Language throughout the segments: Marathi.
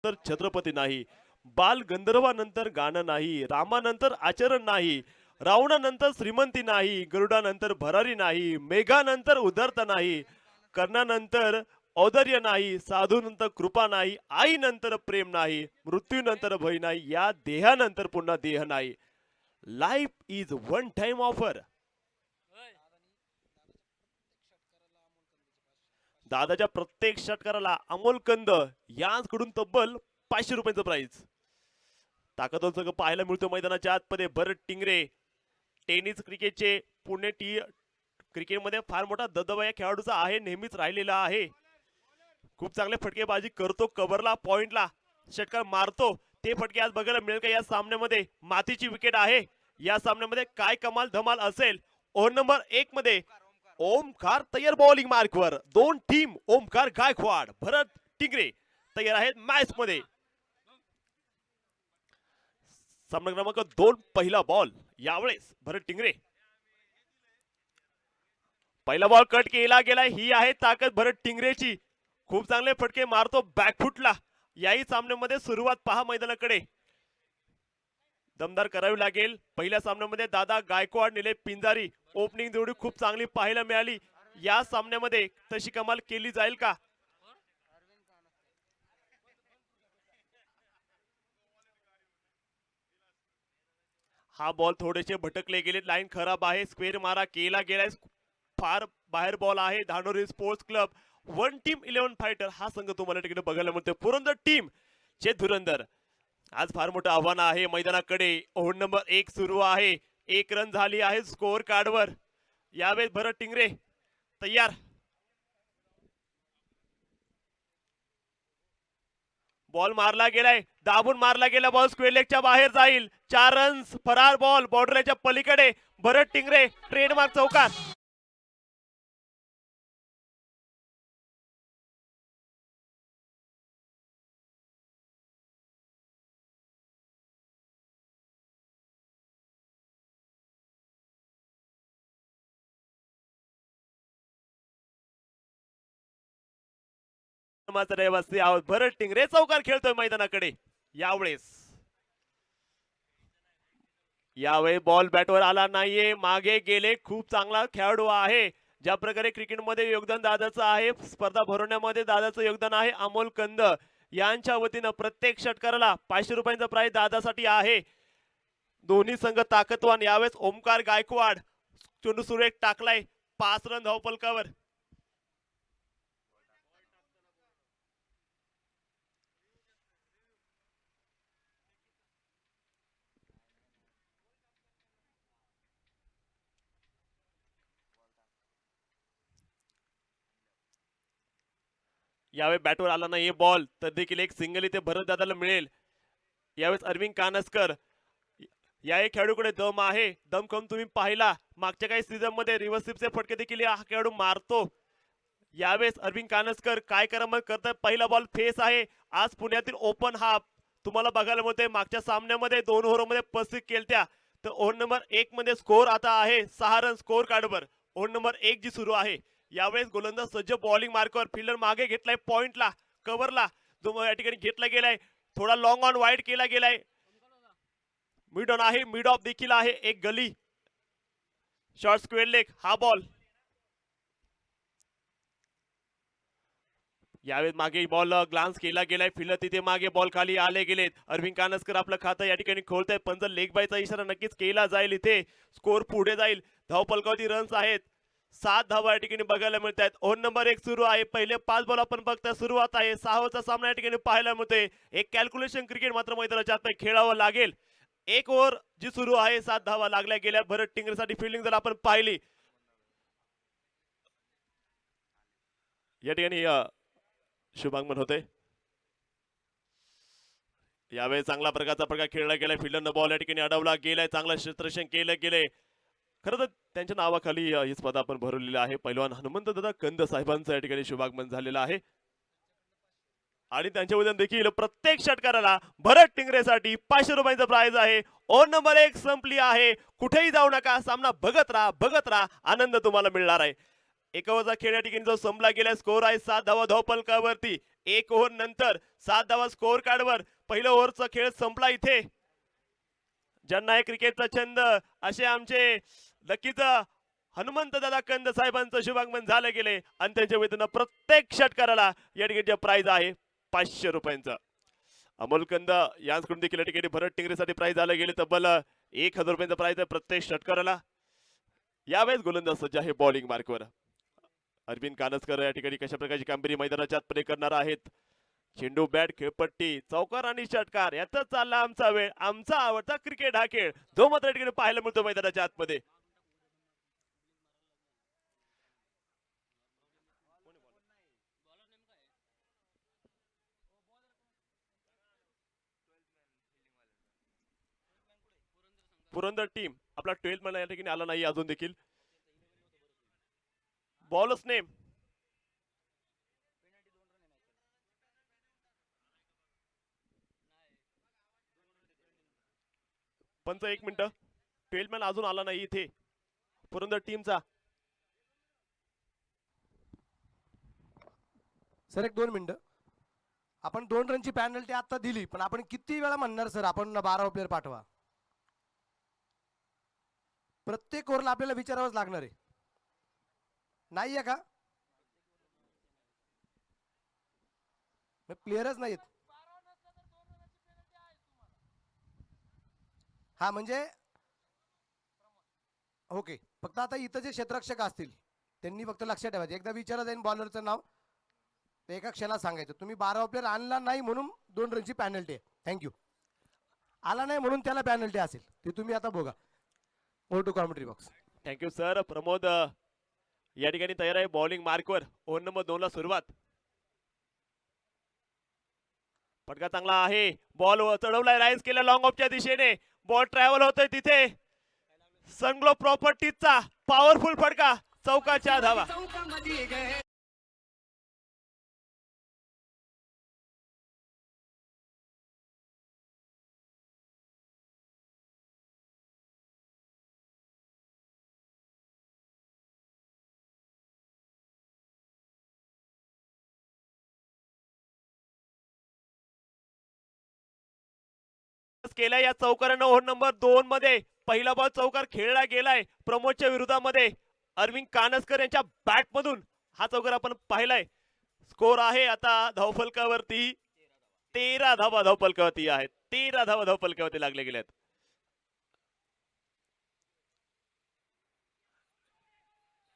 तर छत्रपती नाही, बाल गंधर्वानंतर गाणं नाही, रामानंतर आचरण नाही, रावणानंतर श्रीमंती नाही, गरुडानंतर भरारी नाही, मेघानंतर उदरता नाही, कर्णानंतर औदर्य नाही, साधूनंतर कृपा नाही, आईनंतर प्रेम नाही, मृत्यूनंतर भय नाही, या देहानंतर पुन्हा देह नाही. Life is one time offer. दादाच्या प्रत्येक षटकाराला अमोल कंद यांकडून तब्बल 500 रुपयांचं प्राइज. ताकदवर सगळं पाहायला मिळतं मैदानाच्या आतमध्ये. भरत टिंगरे टेनिस क्रिकेटचे पुणे क्रिकेटमध्ये फार मोठा दबदबा या खेळाडूचा आहे, नेहमीच राहिलेला आहे. खूप चांगले फटकेबाजी करतो, कव्हरला पॉइंटला षटकार मारतो. ते फटके आज बघायला मिळेल का या सामन्यामध्ये? मातीची विकेट आहे. या सामन्यामध्ये काय कमाल धमाल असेल? ओव्हर नंबर 1 मध्ये ओमकार तयार बॉलिंग मार्कवर. दोन टीम ओमकार गायकवाड, भरत टिंगरे तयार आहेत मॅच मध्ये. सामना क्रमांक 2 पहिला बॉल. यावेळेस भरत टिंगरे पहिला बॉल कट केला गेला. ही आहे ताकद भरत टिंगरेची. खूप चांगले फटके मारतो बॅकफुटला. याही सामन्यामध्ये सुरुवात पहा मैदानाकडे दमदार करावी लागेल. पहिल्या सामन्यामध्ये दादा गायकवाड, निलेश पिंजारी ओपनिंग जोडी खूप चांगली पाहायला मिळाली. या सामन्यामध्ये तशी कमाल केली जाईल का? हा बॉल थोडेसे भटकले गेले. लाईन खराब आहे. स्क्वेअर मारा केला गेलाय. फार बाहेर बॉल आहे. Dhanori sports club one team 11 fighter हा संघ तुम्हाला तिकडे बघायला मिळतो. पुरंदर टीम चे धुरंदर. आज फार मोठं आव्हान आहे मैदानाकडे. ओव्हर नंबर 1 सुरू आहे. 1 रन झाली आहे स्कोअर कार्डवर. यावेळेस भरत टिंगरे तयार. बॉल मारला गेलाय, दाबून मारला गेला बॉल स्क्वेअर लेगच्या बाहेर जाईल. 4 रन्स फरार बॉल बॉर्डरच्या पलीकडे. भरत टिंगरे ट्रेडमार्क चौकार. रहिवासी आहोत. भरत टिंगरे चौकार खेळतोय मैदानाकडे. यावेळी बॉल बॅटवर आला नाहीये, मागे गेले. खूप चांगला खेळाडू आहे. ज्या प्रकारे क्रिकेटमध्ये योगदान दादाचं आहे, स्पर्धा भरवण्यामध्ये दादाचं योगदान आहे. अमोल कंद यांच्या वतीनं प्रत्येक षटकाराला 500 रुपयांचा प्राइज दादासाठी आहे. दोन्ही संघ ताकदवान. यावेळेस ओमकार गायकवाड चेंडू सुरेख टाकलाय 5 रन धावफलकावर. यावेळी बॅटवर आला नाही बॉल, तर देखील एक सिंगल इथे भरत दादाला मिळेल. यावेळेस अरविंद कानसकर या एक खेळाडूकडे दम आहे. दम कम तुम्ही पाहिला मागच्या काही सीझन मध्ये रिव्हर्स स्वीपचे फटके देखील हा खेळाडू मारतो. यावेळेस अरविंद कानसकर काय करामत करतात. पहिला बॉल फेस आहे. आज पुण्यातील ओपन हाफ तुम्हाला बघायला मिळते. मागच्या सामन्यामध्ये 2 ओव्हरमध्ये 35 केलत्या. तर ओव्हर नंबर 1 मध्ये स्कोर आता आहे 6 रन स्कोर कार्डवर. ओव्हर नंबर 1 जी सुरू आहे. यावेळेस गोलंदाज सज्ज बॉलिंग मार्कवर. फिल्डर मागे घेतलाय पॉइंटला, कव्हरला जो या ठिकाणी घेतला गेलाय. थोडा लॉंग ऑन वाईड केला गेलाय. मिड ऑन आहे, मिड ऑफ देखील आहे. एक गली शॉर्ट स्क्वेअर लेग हा बॉल. यावेळेस मागे बॉल ग्लान्स केला गेलाय. फिल्डर तिथे मागे बॉल खाली आले गेलेत. अरविंद कानसकर आपलं खातं या ठिकाणी खोलताय. पंच लेग बायचा इशारा नक्कीच केला जाईल. इथे स्कोर पुढे जाईल. धावफलकावरती रन्स आहेत. 7 धावा या ठिकाणी बघायला मिळत आहेत. ओव्हर नंबर 1 सुरू आहे. पहिले 5 बॉल आपण बघता सुरुवात आहे. 6वाचा सामना या ठिकाणी पाहायला मिळतोय. एक कॅल्क्युलेशन क्रिकेट मात्र मैदानाच्या आत खेळावं लागेल. एक ओव्हर जी सुरू आहे 7 धावा लागल्या गेल्या. भरत टिंगरेसाठी फिल्डिंग जर आपण पाहिली या ठिकाणी शुभागमन होते. यावेळी चांगला प्रकारचा प्रकार खेळला गेलाय. फिल्डरनं बॉल या ठिकाणी अडवला गेलाय. चांगलं क्षेत्ररक्षण केलं गेलंय. खरं तर त्यांच्या नावाखाली ही स्पर्धा आपण भरवलेली आहे. पैलवान हनुमंत दादा कंद साहेबांचं या ठिकाणी शुभागमन झालेलं आहे. आणि त्यांच्या वतीने देखील प्रत्येक षटकाराला भरत टिंगरेसाठी 500 रुपयांचा प्राइज आहे. ओव्हर नंबर 1 संपली आहे. कुठेही जाऊ नका. सामना बघत राहा, बघत राहा. आनंद तुम्हाला मिळणार आहे. 1 ओव्हरचा खेळ या ठिकाणी जो संपला गेला. स्कोर आहे 7 धावा धावफलकावरती. एक ओव्हर नंतर 7 धावा स्कोअर कार्डवर पहिल्या ओव्हरचा खेळ संपला इथे. ज्यांना आहे क्रिकेटचा छंद असे आमचे नक्कीच हनुमंत दादा कंद साहेबांचं शुभागमन झालं गेले आणि त्यांच्या वतीनं प्रत्येक षटकाराला या ठिकाणी प्राइज आहे 500 रुपयांचं. अमोल कंद यांच्याकडून देखील या ठिकाणी भरत टिंगरेसाठी प्राइज आलं गेले तब्बल 1000 रुपयांचं प्राइज आहे प्रत्येक षटकाराला. यावेळेस गोलंदाज सज्ज आहे बॉलिंग मार्कवर. अरविंद कानसकर या ठिकाणी कशा प्रकारची कामगिरी मैदानाच्या आतमध्ये करणार आहेत. चेंडू बॅट खेळपट्टी चौकार आणि षटकार याचा चालला आमचा वेळ. आमचा आवडता क्रिकेट हा खेळ जो मात्र या ठिकाणी पाहायला मिळतो मैदानाच्या आतमध्ये. पुरंदर टीम आपला 12 मॅन या ठिकाणी आला नाही अजून देखील. बॉलच नेम पंच 1 मिनिट. 12 मॅन अजून आला नाही इथे पुरंदर टीमचा. सर 1-2 मिनिटं. आपण 2 रनची पॅनल्टी आता दिली पण आपण किती वेळा म्हणणार सर आपण 12 प्लेअर पाठवा. प्रत्येक ओव्हरला आपल्याला विचारावंच लागणार आहे. नाहीये का प्लेयरच नाहीत. हा म्हणजे ओके. फक्त आता इथं जे क्षेत्ररक्षक असतील त्यांनी फक्त लक्षात ठेवायचं एकदा विचारलं जाईल बॉलरचं नाव ते एका क्षणात सांगायचं. तुम्ही 12 प्लेअर आणला नाही म्हणून 2 रनची पॅनल्टी आहे. थँक्यू. आला नाही म्हणून त्याला पॅनल्टी असेल ते तुम्ही आता बघा. Over to commentary box. Thank you sir. Pramod या ठिकाणी तयार आहे बॉलिंग मार्कवर. ओव्हर नंबर 2 ला सुरुवात. फटका चांगला आहे. बॉल चढवलाय राईज केला लॉंग ऑफच्या दिशेने. बॉल ट्रॅव्हल होतोय तिथे. सनग्लो प्रॉपर्टीजचा पॉवरफुल फटका चौकाच्या धावा. केलाय या चौकारानं ओव्हर नंबर 2 मध्ये. पहिला बॉल चौकार खेळला गेलाय प्रमोदच्या विरोधामध्ये. अरविंद कानसकर यांच्या बॅट मधून हा चौकार आपण पाहिलाय. स्कोर आहे आता धावफलकावरती 13 धावा धावफलकावरती आहेत. 13 धावा धावफलकावरती लागले गेलेत.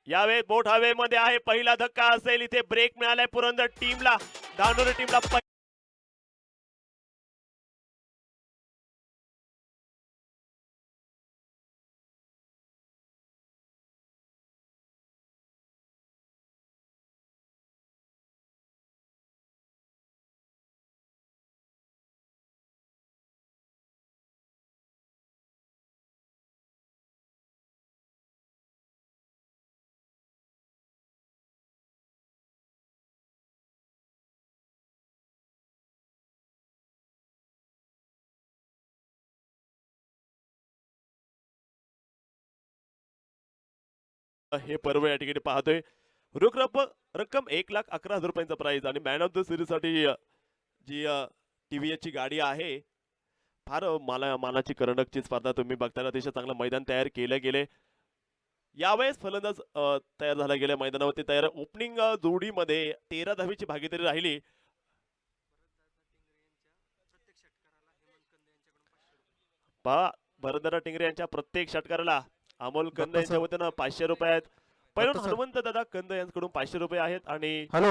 यावेळेस बोट हवेमध्ये आहे. पहिला धक्का असेल इथे. ब्रेक मिळालाय पुरंदर टीमला. धानोरी टीमला हे पर्व या ठिकाणी पाहतोय. रोख रक्कम 1,11,000 रुपयांचा प्राइज आणि मॅन ऑफ द सिरीज साठी जी टीव्हीएस ची गाडी आहे. फार मानाची करंडकची स्पर्धा तुम्ही बघताना अतिशय चांगलं मैदान तयार केलं गेले. यावेळेस फलंदाज तयार झाला गेल्या मैदानावरती तयार. ओपनिंग जोडीमध्ये 13 धावीची भागीदारी राहिली. पहा भरतदादा टिंगरे यांच्या प्रत्येक षटकाराला अमोल कंद यांच्या वतीनं 500 रुपये आहेत. पहिला हनुमंत दादा कंद यांच्याकडून 500 रुपये आहेत. आणि हॅलो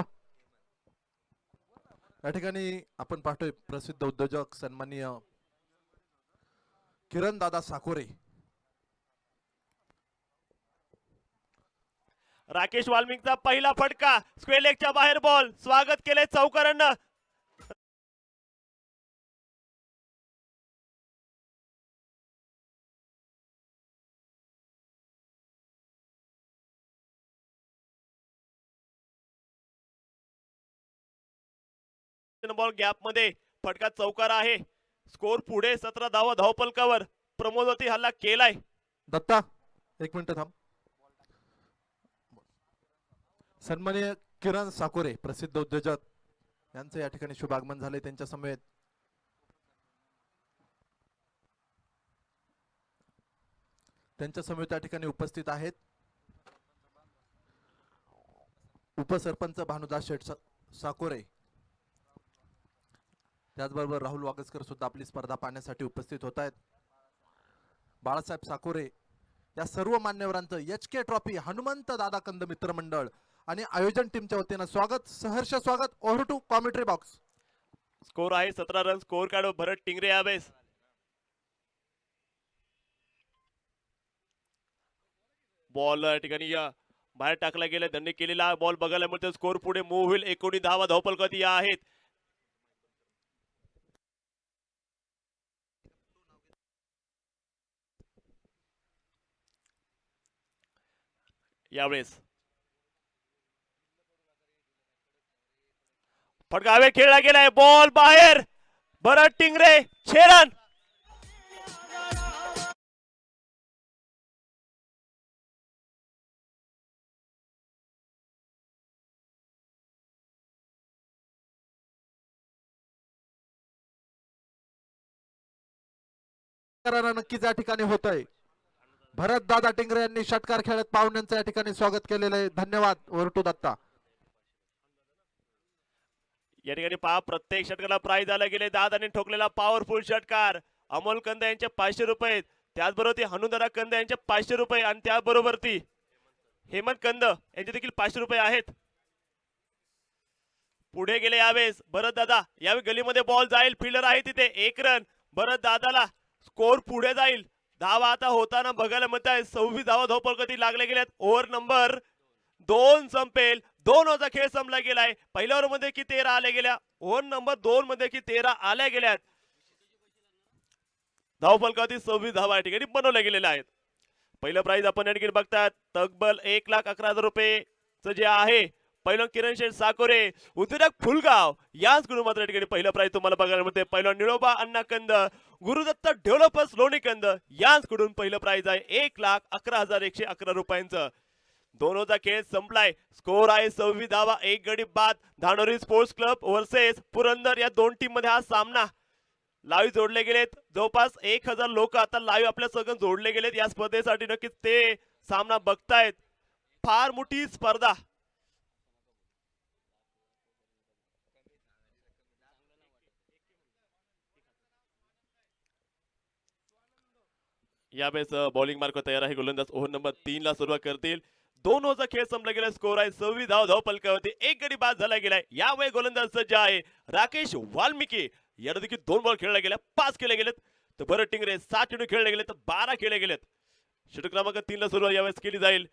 या ठिकाणी आपण पाहतोय प्रसिद्ध उद्योजक सन्माननीय किरण दादा साकोरे. राकेश वाल्मिकचा पहिला फटका स्क्वेअर लेगच्या बाहेर. बॉल स्वागत केले चौकारांना. बॉल गॅप मध्ये फटका चौकार आहे. स्कोर पुढे 17 धावा धावपलकावर. प्रमोदवरती हल्ला केलाय. दत्ता 1 मिनिट थांब. सन्माननीय किरण साकोरे प्रसिद्ध उद्योजक यांचं या ठिकाणी शुभागमन झाले त्यांच्या समवेत. त्यांच्या समवेत त्या ठिकाणी उपस्थित आहेत उपसरपंच भानुदास शेठ साकोरे, त्याचबरोबर राहुल वागसकर सुद्धा आपली स्पर्धा पाहण्यासाठी उपस्थित होत आहेत. बाळासाहेब साकोरे या सर्व मान्यवरांचं HK ट्रॉफी हनुमंत दादा कंद मित्र मंडळ आणि आयोजन टीमच्या वतीनं स्वागत, सहर्ष स्वागत. Over to commentary box. Score आहे 17 रन. स्कोर काढो भरत टिंगरे यावेळेस. बॉल या ठिकाणी बाहेर टाकला गेला. त्यांनी केलेला बॉल बघायला मिळतो. स्कोर पुढे मूव्ह होईल. 19 धावा धावपलकती या आहेत. यावेळेस फटकावे खेळला गेलाय. बॉल बाहेर. भरत टिंगरे 6 रन. नक्कीच या ठिकाणी होतंय. भरत दादा टिंगरे यांनी षटकार खेळत पाहुण्यांचं या ठिकाणी स्वागत केलेलं आहे. धन्यवाद. Over to Datta. या ठिकाणी पहा प्रत्येक षटकाला प्राइज आला गेले. दादाने ठोकलेला पॉवरफुल षटकार. अमोल कंद यांचे 500 रुपये. त्याचबरोबर ती हनुदादा कंद यांचे 500 रुपये आणि त्याबरोबर ती हेमंत कंद यांचे देखील 500 रुपये आहेत. पुढे गेले यावेळेस भरत दादा. यावेळी गलीमध्ये बॉल जाईल. फिल्डर आहे तिथे. 1 रन. भरत दादाला स्कोर पुढे जाईल. धावा आता होताना बघायला मिळत आहे. 26 धावा धावपलकती लागले गेल्यात. ओव्हर नंबर 2 संपेल. 2 ओव्हरचा खेळ संपला गेलाय. पहिल्या ओव्हर मध्ये की 13 आल्या गेल्या. ओव्हर नंबर 2 मध्ये की 13 आल्या गेल्यात. धावपलकावरती 26 धावा या ठिकाणी बनवल्या गेलेल्या आहेत. पहिलं प्राइज आपण या ठिकाणी बघतात तब्बल 1,11,000 रुपये जे आहे. पहिलं किरण शेठ साकोरे उद्योजक फुलगाव यांचकडून मात्र या ठिकाणी पहिलं प्राइज तुम्हाला बघायला मिळते. पहिलं निळोबा अण्णा कंद गुरुदत्त डेव्हलपर्स लोणी कंद यांचकडून पहिलं प्राइज आहे 1,11,111 रुपयांचं. 2 ओव्हरचा खेळ संपलाय. स्कोर आहे 26 धावा 1 गडी बाद. Dhanori sports club versus Purandar या दोन टीम मध्ये हा सामना लाईव्ह जोडले गेलेत. जवळपास 1,000 लोक आता लाईव्ह आपल्या सगळं जोडले गेलेत या स्पर्धेसाठी. नक्कीच ते सामना बघतायत. फार मोठी स्पर्धा. यावेळेस बॉलिंग मार्क तयार आहे. गोलंदाज ओव्हर नंबर 3 ला सुरुवात करतील. 2 ओव्हरचा खेळ संपला गेला. स्कोर आहे 26 धाव धावपलकावरती 1 गडी बाद झाला गेलाय. यावेळी गोलंदाज सज्ज आहे राकेश वाल्मिकी. याला देखील 2 बॉल खेळले गेले. 5 केले गेलेत. तर भरत टिंगरे 7 चेंडू खेळले गेले तर 12 खेळले गेलेत. षटक क्रमांक 3 ला सुरुवात यावेळेस केली जाईल.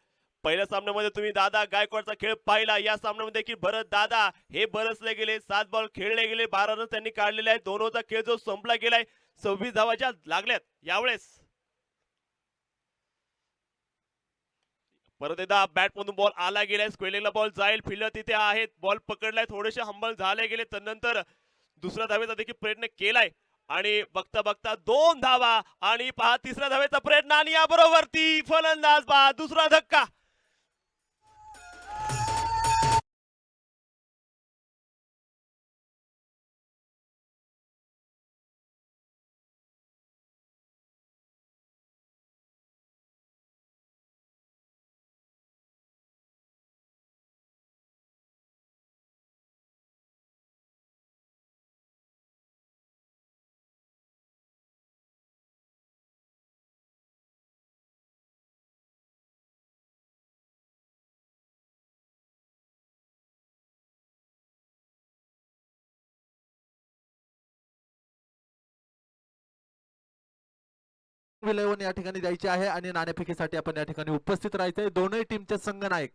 पहिल्या सामन्यामध्ये तुम्ही दादा गायकवाडचा खेळ पाहिला. या सामन्यामध्ये देखील भरत दादा हे बरसले गेले. 7 बॉल खेळले गेले. 12 रन त्यांनी काढलेले आहेत. 2 ओव्हरचा खेळ जो संपला गेलाय 26 धावाच्या लागल्यात. यावेळेस परत एकदा बॅट मधून बॉल आला गेलाय. स्क्वेलिंगला बॉल जाईल. फिल्डर तिथे आहेत. बॉल पकडलाय. थोडेसे हंबल झाले गेले. त्यानंतर दुसऱ्या धावेचा देखील प्रयत्न केलाय आणि बघता बघता 2 धावा आणि पहा तिसऱ्या धावेचा प्रयत्न आणि याबरोबर ती फलंदाज पहा दुसरा धक्का. विलेवन या ठिकाणी द्यायची आहे आणि नाणेफेकीसाठी आपण या ठिकाणी उपस्थित राहायचंय. दोनही टीमचे संघनायक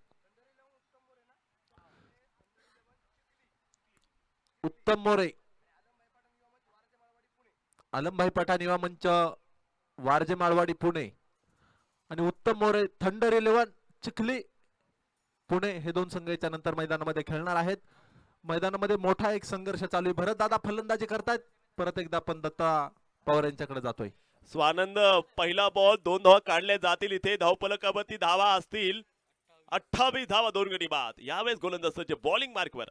उत्तम मोरे, आलमभाई पठाण युवा मंच वारजे माळवाडी पुणे आणि उत्तम मोरे थंडर 11 चिखली पुणे हे 2 संघ याच्या नंतर मैदानामध्ये खेळणार आहेत. मैदानामध्ये मोठा एक संघर्ष चालू आहे. भरत दादा फलंदाजी करतायत. परत एकदा आपण दत्ता पवार यांच्याकडे जातोय. स्वानंद पहिला बॉल 2 धावा काढल्या जातील. इथे धावपलकावरती धावा असतील 28 धावा 2 गडी बाद. यावेळेस गोलंदाज सज्ज बॉलिंग मार्कवर.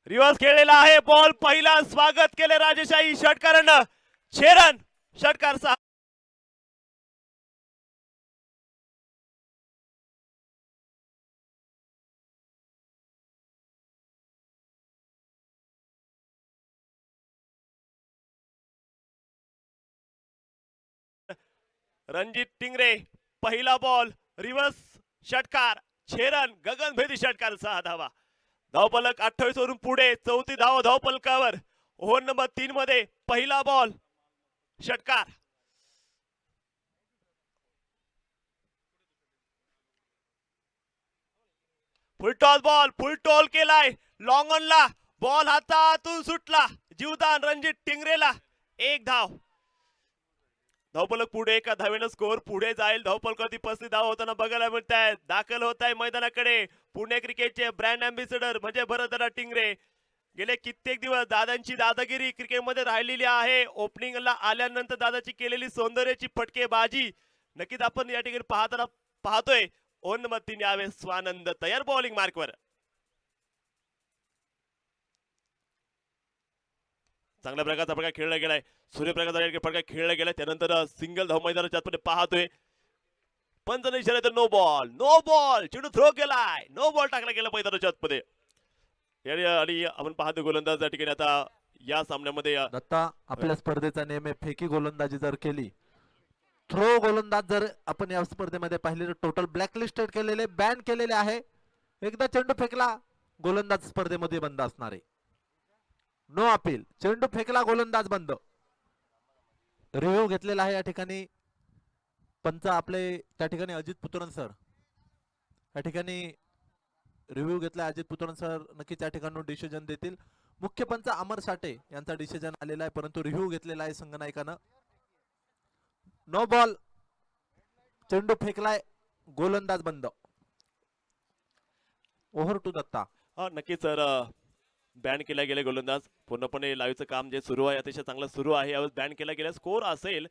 रिव्हर्स खेळलेला आहे बॉल पहिला स्वागत केले राजेशाही षटकारानं 6 रन षटकार 6 रणजित टिंगरे पहिला बॉल रिव्हर्स षटकार 6 रन गगनभेदी षटकार 6 धावा धावफलक 28 वरून पुढे चौथी धाव धावफलकावर ओव्हर नंबर 3 मध्ये पहिला बॉल षटकार फुलटॉस बॉल फुलटॉल केलाय लॉंग ऑनला बॉल हातातून सुटला जीवदान रणजित टिंगरेला 1 धाव धावफलक पुढे एका धावेनं स्कोर पुढे जाईल धावफलकावरती 35 धाव होताना बघायला मिळत आहेत दाखल होत आहे मैदानाकडे पुणे क्रिकेटचे ब्रँड अँबॅसेडर म्हणजे भरतदादा टिंगरे गेले कित्येक दिवस दादांची दादागिरी क्रिकेटमध्ये राहिलेली आहे ओपनिंगला आल्यानंतर दादाची केलेली सौंदर्याची फटकेबाजी नक्कीच आपण या ठिकाणी पाहतोय ओव्हर नंबर 3 यावे स्वानंद तयार बॉलिंग मार्कवर चांगल्या प्रकारचा फटका खेळला गेलाय सूर्यप्रकाश फटका खेळला गेलाय त्यानंतर सिंगल धाव मैदानाच्या आतमध्ये पाहतोय पंच इशारा नो बॉल चेंडू थ्रो केलाय नो बॉल टाकला गेला मैदानाच्या आतमध्ये आणि आपण पाहतो गोलंदाज या ठिकाणी आता या सामन्यामध्ये दत्ता आपल्या स्पर्धेचा नेम आहे फेकी गोलंदाजी जर केली थ्रो गोलंदाज जर आपण या स्पर्धेमध्ये पाहिले तर टोटल ब्लॅकलिस्टेड केलेले बॅन केलेले आहे एकदा चेंडू फेकला गोलंदाज स्पर्धेमध्ये बंद असणार आहे नो अपील चेंडू फेकला गोलंदाज बंद रिव्ह्यू घेतलेला आहे या ठिकाणी पंच आपले त्या ठिकाणी अजित पुतरन सर या ठिकाणी रिव्ह्यू घेतला अजित पुतरन सर नक्कीच त्या ठिकाणी डिसिजन देतील मुख्य पंच अमर साठे यांचा डिसिजन आलेला आहे परंतु रिव्ह्यू घेतलेला आहे संघनायकानं नो बॉल चेंडू फेकलाय गोलंदाज बंद ओव्हर टू दत्ता नक्कीच सर बॅन केला गेला गोलंदाज पूर्णपणे लाईव्हचं काम जे सुरू आहे अतिशय चांगलं सुरू आहे यावेळेस बॅन केला गेला स्कोर असेल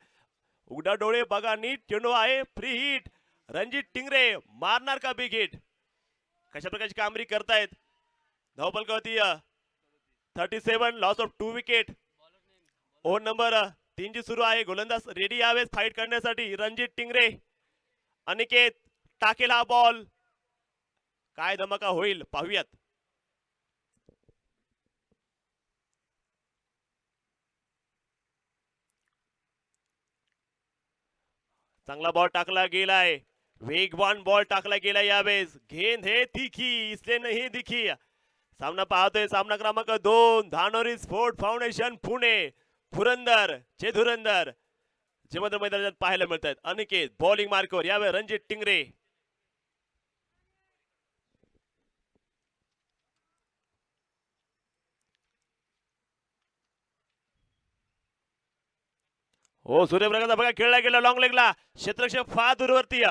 उघडा डोळे बघा नीट चेंडू आहे फ्री हिट रणजित टिंगरे मारणार का बिग हिट कशा प्रकारची कामगिरी करतायत धावफलकावरती 37 loss of 2 wicket over number 3 ची सुरू आहे गोलंदाज रेडी यावेळेस फाईट करण्यासाठी रणजित टिंगरे अनिकेत टाकेल हा बॉल काय धमाका होईल पाहूयात चांगला बॉल टाकला गेलाय वेगवान बॉल टाकला गेला यावेळेस गेंद हे तिखी इसले नाही दिखी सामना पाहतोय सामना क्रमांक 2 धानोरी स्पोर्ट फाउंडेशन पुणे पुरंदर चे धुरंदर जे मध्ये मैदानात पाहायला मिळत आहेत अनिकेत बॉलिंग मार्कवर यावेळेस रणजित टिंगरे हो सूर्यप्रकाशचा बघा खेळला गेला लॉंग लेगला क्षेत्ररक्षक फार दूरवरती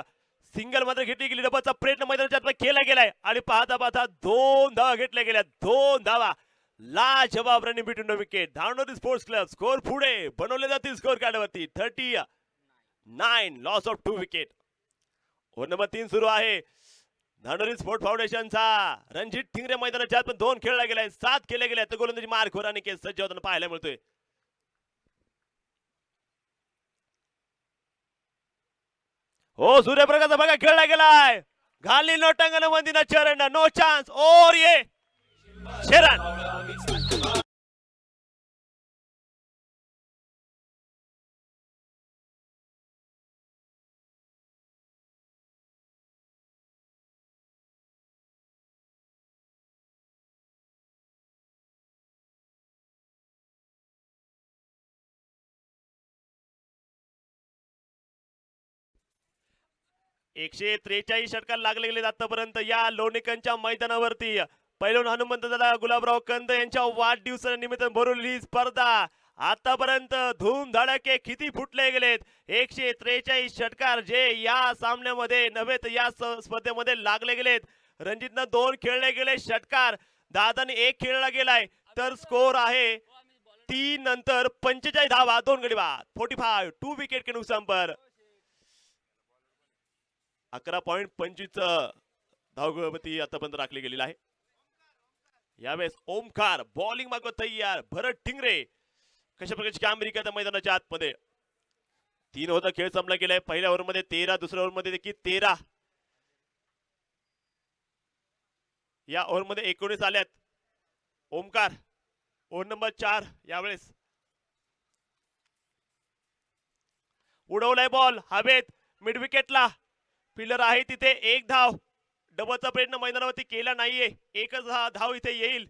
सिंगल मात्र घेतली गेली डबलचा प्रयत्न मैदानाच्या आतमध्ये केला गेलाय आणि पाहता पाहता 2 धावा घेतल्या गेल्या 2 धावा ला जवाब रनिंग बिटवीन द विकेट धावणारी स्पोर्ट्स क्लब स्कोर पुढे बनवले जातील स्कोर कार्डवरती 39 loss of 2 wicket over number 3 सुरू आहे धावणारी स्पोर्ट फाउंडेशनचा रणजित टिंगरे मैदानाच्या आत पण 2 खेळला गेलाय 7 केले गेले तर गोलंदाजी मार्कवर आणि के सज्ज होताना पाहायला मिळतोय हो सूर्यप्रकाशचा बघा खेळला गेलाय घाली नोटांगण मंदिना चरण नो चान्स और ये शेरन एकशे 43 षटकार लागले गेले आतापर्यंत या लोणीकरच्या मैदानावरती पैलवान हनुमंत दादा गुलाबराव कंद यांच्या वाढदिवसानिमित्त भरवलेली स्पर्धा आतापर्यंत धूम धडाके किती फुटले गेलेत 143 षटकार जे या सामन्यामध्ये नव्हे तर या स्पर्धेमध्ये लागले गेलेत रणजितनं 2 खेळले गेले षटकार दादाने 1 खेळला गेलाय तर स्कोर आहे 3 नंतर 45 धावा 2 गडी बाद 45 2 विकेट के नुकसान पर 11.25 धावगती आतापर्यंत राखली गेलेली आहे यावेळेस ओमकार बॉलिंग मागव तयार. भरत टिंगरे कशा प्रकारची कामगिरी करतात मैदानाच्या आतमध्ये. 3 होता खेळ संपला गेलाय. पहिल्या ओव्हरमध्ये 13, दुसऱ्या ओव्हरमध्ये देखील 13. या ओव्हरमध्ये 19 आल्यात. ओमकार ओव्हर नंबर 4 यावेळेस उडवलाय बॉल हवेत मिड विकेटला. फिल्डर आहे तिथे. एक धाव. डबलचा प्रयत्न मैदानावरती केला नाहीये. एकच धाव इथे येईल.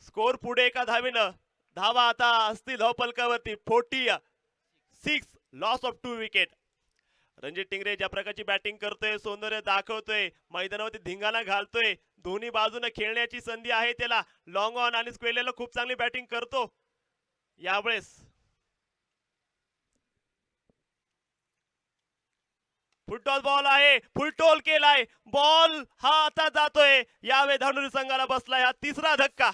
स्कोर पुढे एका धावेनं. धावा आता असतील धावपलकावरती 46. Loss of 2 wicket. Ranjit Tingre ज्या प्रकारची बॅटिंग करतोय, सौंदर्य दाखवतोय, मैदानावरती धिंगाणा घालतोय. दोन्ही बाजूने खेळण्याची संधी आहे त्याला. लॉंग ऑन आणि स्क्वेअरला खूप चांगली बॅटिंग करतो यावेळेस. फुलटॉस बॉल आहे. फुलटोल केलाय बॉल. हा आता जातोय. यावेळी धानुरी संघाला बसलाय हा तिसरा धक्का.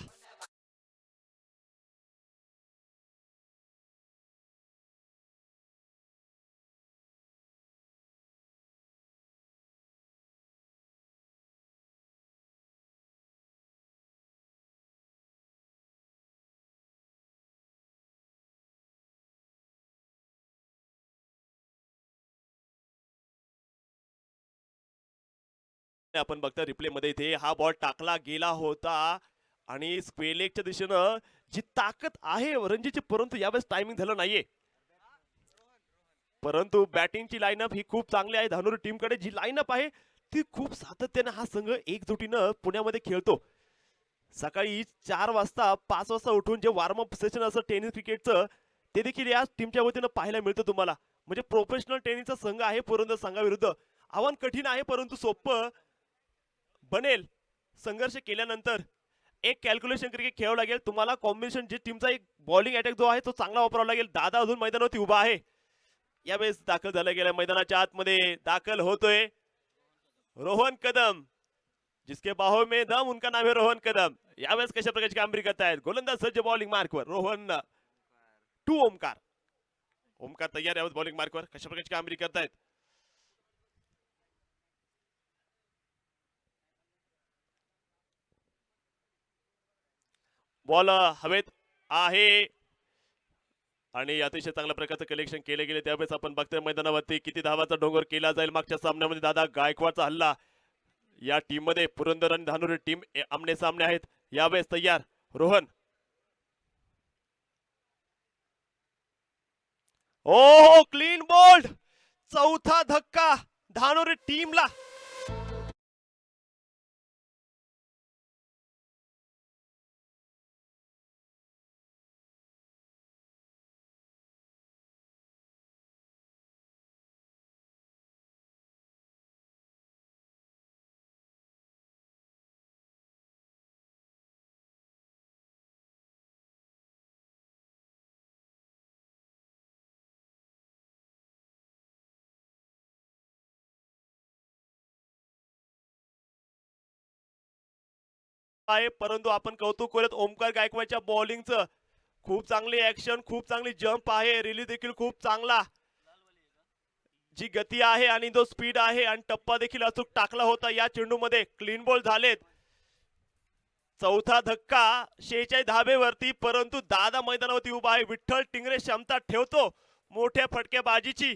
आपण बघता रिप्ले मध्ये इथे हा बॉल टाकला गेला होता आणि स्क्वेलेकच्या दिशेनं जी ताकद आहे रणजीतची, परंतु यावेळेस टायमिंग झालं नाहीये. परंतु बॅटिंगची लाईनअप ही खूप चांगली आहे. धानुरी टीमकडे जी लाईनअप आहे ती खूप सातत्याने हा संघ एकजुटीनं पुण्यामध्ये खेळतो. सकाळी 4 वाजता 5 वाजता उठून जे वॉर्मअप सेशन असं टेनिस क्रिकेटचं ते देखील या टीमच्या वतीनं पाहायला मिळतं तुम्हाला. म्हणजे प्रोफेशनल टेनिसचा संघ आहे पुरंदर संघाविरुद्ध. आव्हान कठीण आहे परंतु सोपं बनेल. संघर्ष केल्यानंतर एक कॅल्क्युलेशन क्रिकेट खेळावं लागेल तुम्हाला. कॉम्बिनेशन जे टीमचा एक बॉलिंग अटॅक जो आहे तो चांगला वापरावा लागेल. दादा अजून मैदानावरती उभा आहे. यावेळेस दाखल झाला गेला मैदानाच्या आतमध्ये. दाखल होतोय रोहन कदम. जिसके बाहों में दम उनका नाम है रोहन कदम. यावेळेस कशा प्रकारची कामगिरी करतायत गोलंदाज सज्ज बॉलिंग मार्कवर. रोहन टू ओमकार. ओमकार तयार यावेळेस बॉलिंग मार्कवर. कशा प्रकारची कामगिरी करतायत. बॉल हवेत आहे आणि अतिशय चांगल्या प्रकारचं कलेक्शन केले गेले. त्यावेळेस आपण बघतोय मैदानावरती किती धावाचा डोंगर केला जाईल. मागच्या सामन्यामध्ये दादा गायकवाडचा हल्ला. या टीम मध्ये पुरंदर आणि धानुरी टीम आमने सामने आहेत. यावेळेस तयार रोहन. ओ क्लीन बोल्ड. चौथा धक्का धानुरी टीमला. आहे परंतु आपण कौतुक करत ओमकार गायकवाडच्या बॉलिंगचं. खूप चांगली ऍक्शन, खूप चांगली जंप आहे. रिलीज देखील खूप चांगला. जी गती आहे आणि जो स्पीड आहे आणि टप्पा देखील अचूक टाकला होता या चेंडूमध्ये. क्लीन बॉल झालेत. चौथा धक्का 46 धाबेवरती. परंतु दादा मैदानावरती उभा आहे. विठ्ठल टिंगरे क्षमता ठेवतो मोठ्या फटकेबाजीची.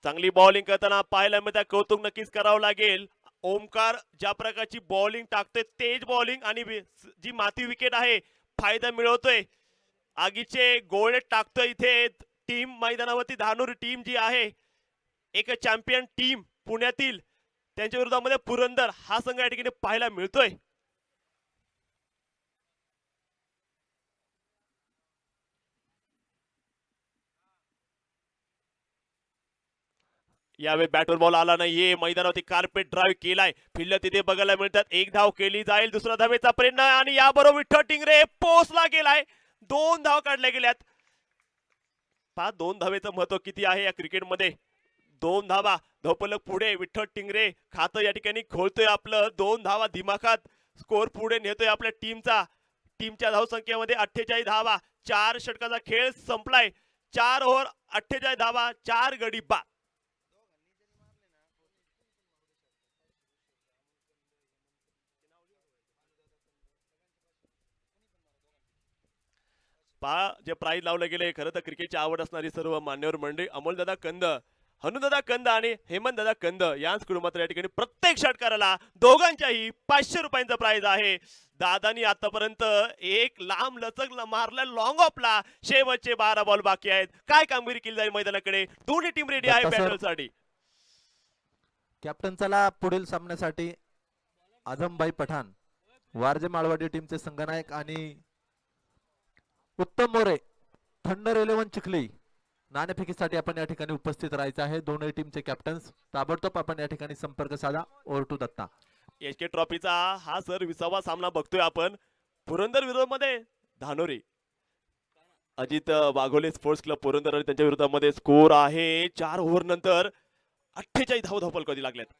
चांगली बॉलिंग करताना पाहायला मिळतं. कौतुक नक्कीच करावं लागेल. ओमकार ज्या प्रकारची बॉलिंग टाकतोय तेज बॉलिंग आणि जी माती विकेट आहे फायदा मिळवतोय. आगीचे गोळे टाकतोय इथे टीम मैदानावरती. धानुरी टीम जी आहे एक चॅम्पियन टीम पुण्यातील, त्यांच्या विरोधामध्ये पुरंदर हा संघ या ठिकाणी पाहायला मिळतोय. यावेळी बॅटवर बॉल आला नाहीये. मैदानावरती कार्पेट ड्राईव्ह केलाय. फिल्डर तिथे बघायला मिळतात. एक धाव केली जाईल. दुसरा धावेचा प्रयत्न आणि याबरोबर विठ्ठल टिंगरे पोचला गेलाय. 2 धाव काढल्या गेल्यात. 2 धावेचं महत्व किती आहे या क्रिकेटमध्ये. 2 धावा. धावपलक पुढे. विठ्ठल टिंगरे खातं या ठिकाणी खोलतोय आपलं. 2 धावा दिमाखात स्कोर पुढे नेतोय आपल्या टीमचा. टीमच्या धावसंख्येमध्ये 48 धावा. 4 षटकाचा खेळ संपलाय. 4 ओव्हर 48 धावा, 4 गडी बाद. पहा जे प्राईज लावलं गेले खरं तर क्रिकेटची आवड असणारी सर्व मान्यवर मंडळी अमोलदादा कंद, हनुदादा कंद आणि हेमंतदादा कंद यांच कुटुंबात या ठिकाणी प्रत्येक षटकाराला दोघांच्याही 500 रुपयांचा प्राइज आहे. दादानी आतापर्यंत एक लांब लचक मारला लॉंग ऑफला. शेवटचे 12 बॉल बाकी आहेत. काय कामगिरी केली जाईल मैदानाकडे? दोन्ही टीम रेडी आहे दत्ता सर. बॅटलसाठी. कॅप्टन चला पुढील सामन्यासाठी आझमभाई पठाण वारजे माळवाडी टीमचे संघनायक आणि उत्तम मोरे थंडर 11 चिखली नाणेफेकीसाठी आपण या ठिकाणी उपस्थित राहायचं आहे. दोन्ही टीमचे कॅप्टन्स ताबडतोब आपण या ठिकाणी संपर्क साधा. Over to Datta. एचके ट्रॉफीचा हा सर 20वा सामना बघतोय आपण. पुरंदर विरोधामध्ये धानोरी. अजित वाघोले स्पोर्ट्स क्लब पुरंदर आणि त्यांच्या विरोधामध्ये स्कोर आहे 4 ओव्हर नंतर 48 धावफलक कधी लागल्यात.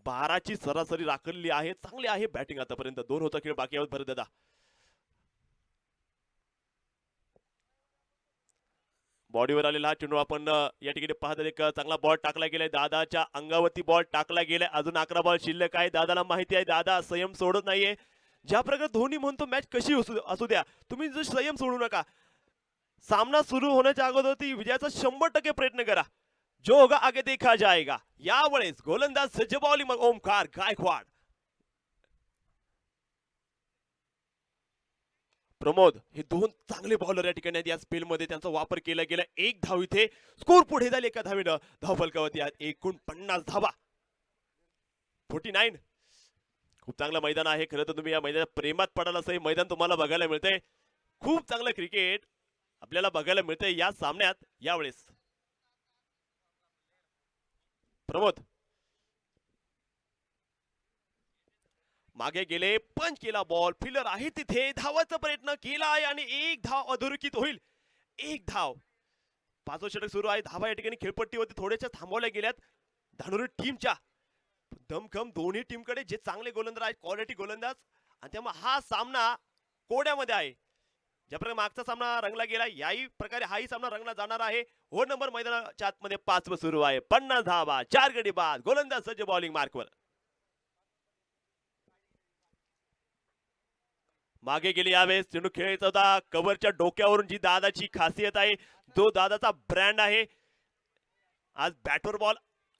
12ची सरासरी राखली आहे. चांगली आहे बॅटिंग आतापर्यंत. 2 होता खेळ बाकी आहेत भरत दादा. बॉडीवर आलेला हा चेंडू आपण या ठिकाणी पाहत एक चांगला बॉल टाकला गेलाय. दादाच्या अंगावरती बॉल टाकला गेलाय. अजून 11 बॉल शिल्लक आहे. दादाला माहिती आहे दादा संयम सोडत नाहीये. ज्या प्रकारे धोनी म्हणतो मॅच कशी असू द्या तुम्ही जो संयम सोडू नका. सामना सुरू होण्याच्या अगोदर ती विजयाचा 100% प्रयत्न करा. जो होगा आगे देखा जाएगा. यावेळेस गोलंदाज सज्ज बॉलिंग मग ओमकार गायकवाड. प्रमोद हे 2 चांगले बॉलर या ठिकाणी आहेत. या स्पेल मध्ये त्यांचा वापर केला गेला. 1 धाव इथे. स्कोर पुढे झाले एका धावेनं. धावफलकावरती आहेत 49 धावा. 49. खूप चांगलं मैदान आहे. खरं तर तुम्ही या मैदानात प्रेमात पडाल असं हे मैदान तुम्हाला बघायला मिळतंय. खूप चांगलं क्रिकेट आपल्याला बघायला मिळतंय या सामन्यात यावेळेस. प्रमोद मागे गेले. पंच केला बॉल. फिल्डर आहे तिथे. धावाचा प्रयत्न केला आहे आणि 1 धाव अधोरेखित होईल. 1 धाव. 5वा षटक सुरू आहे. धावा या ठिकाणी खेळपट्टीवरती थोड्याशा थांबवल्या गेल्यात धानोरी टीमच्या. दमखम दोन्ही टीमकडे जे चांगले गोलंदाज आहेत क्वालिटी गोलंदाज आणि त्यामुळे हा सामना कोड्यामध्ये आहे. ज्या प्रकारे मागचा सामना रंगला गेला याही प्रकारे हाही सामना रंगला जाणार आहे. ओव्हर नंबर मैदानाच्या आतमध्ये 5वा सुरू आहे. 50 धावा 4 गडी बाद. गोलंदाज सज्ज बॉलिंग मार्कवर. मागे गेले यावेळेस चेंडू खेळायचा होता कव्हरच्या डोक्यावरून. जी दादाची खासियत आहे जो दादाचा ब्रँड आहे. आज बॅटवर बॉल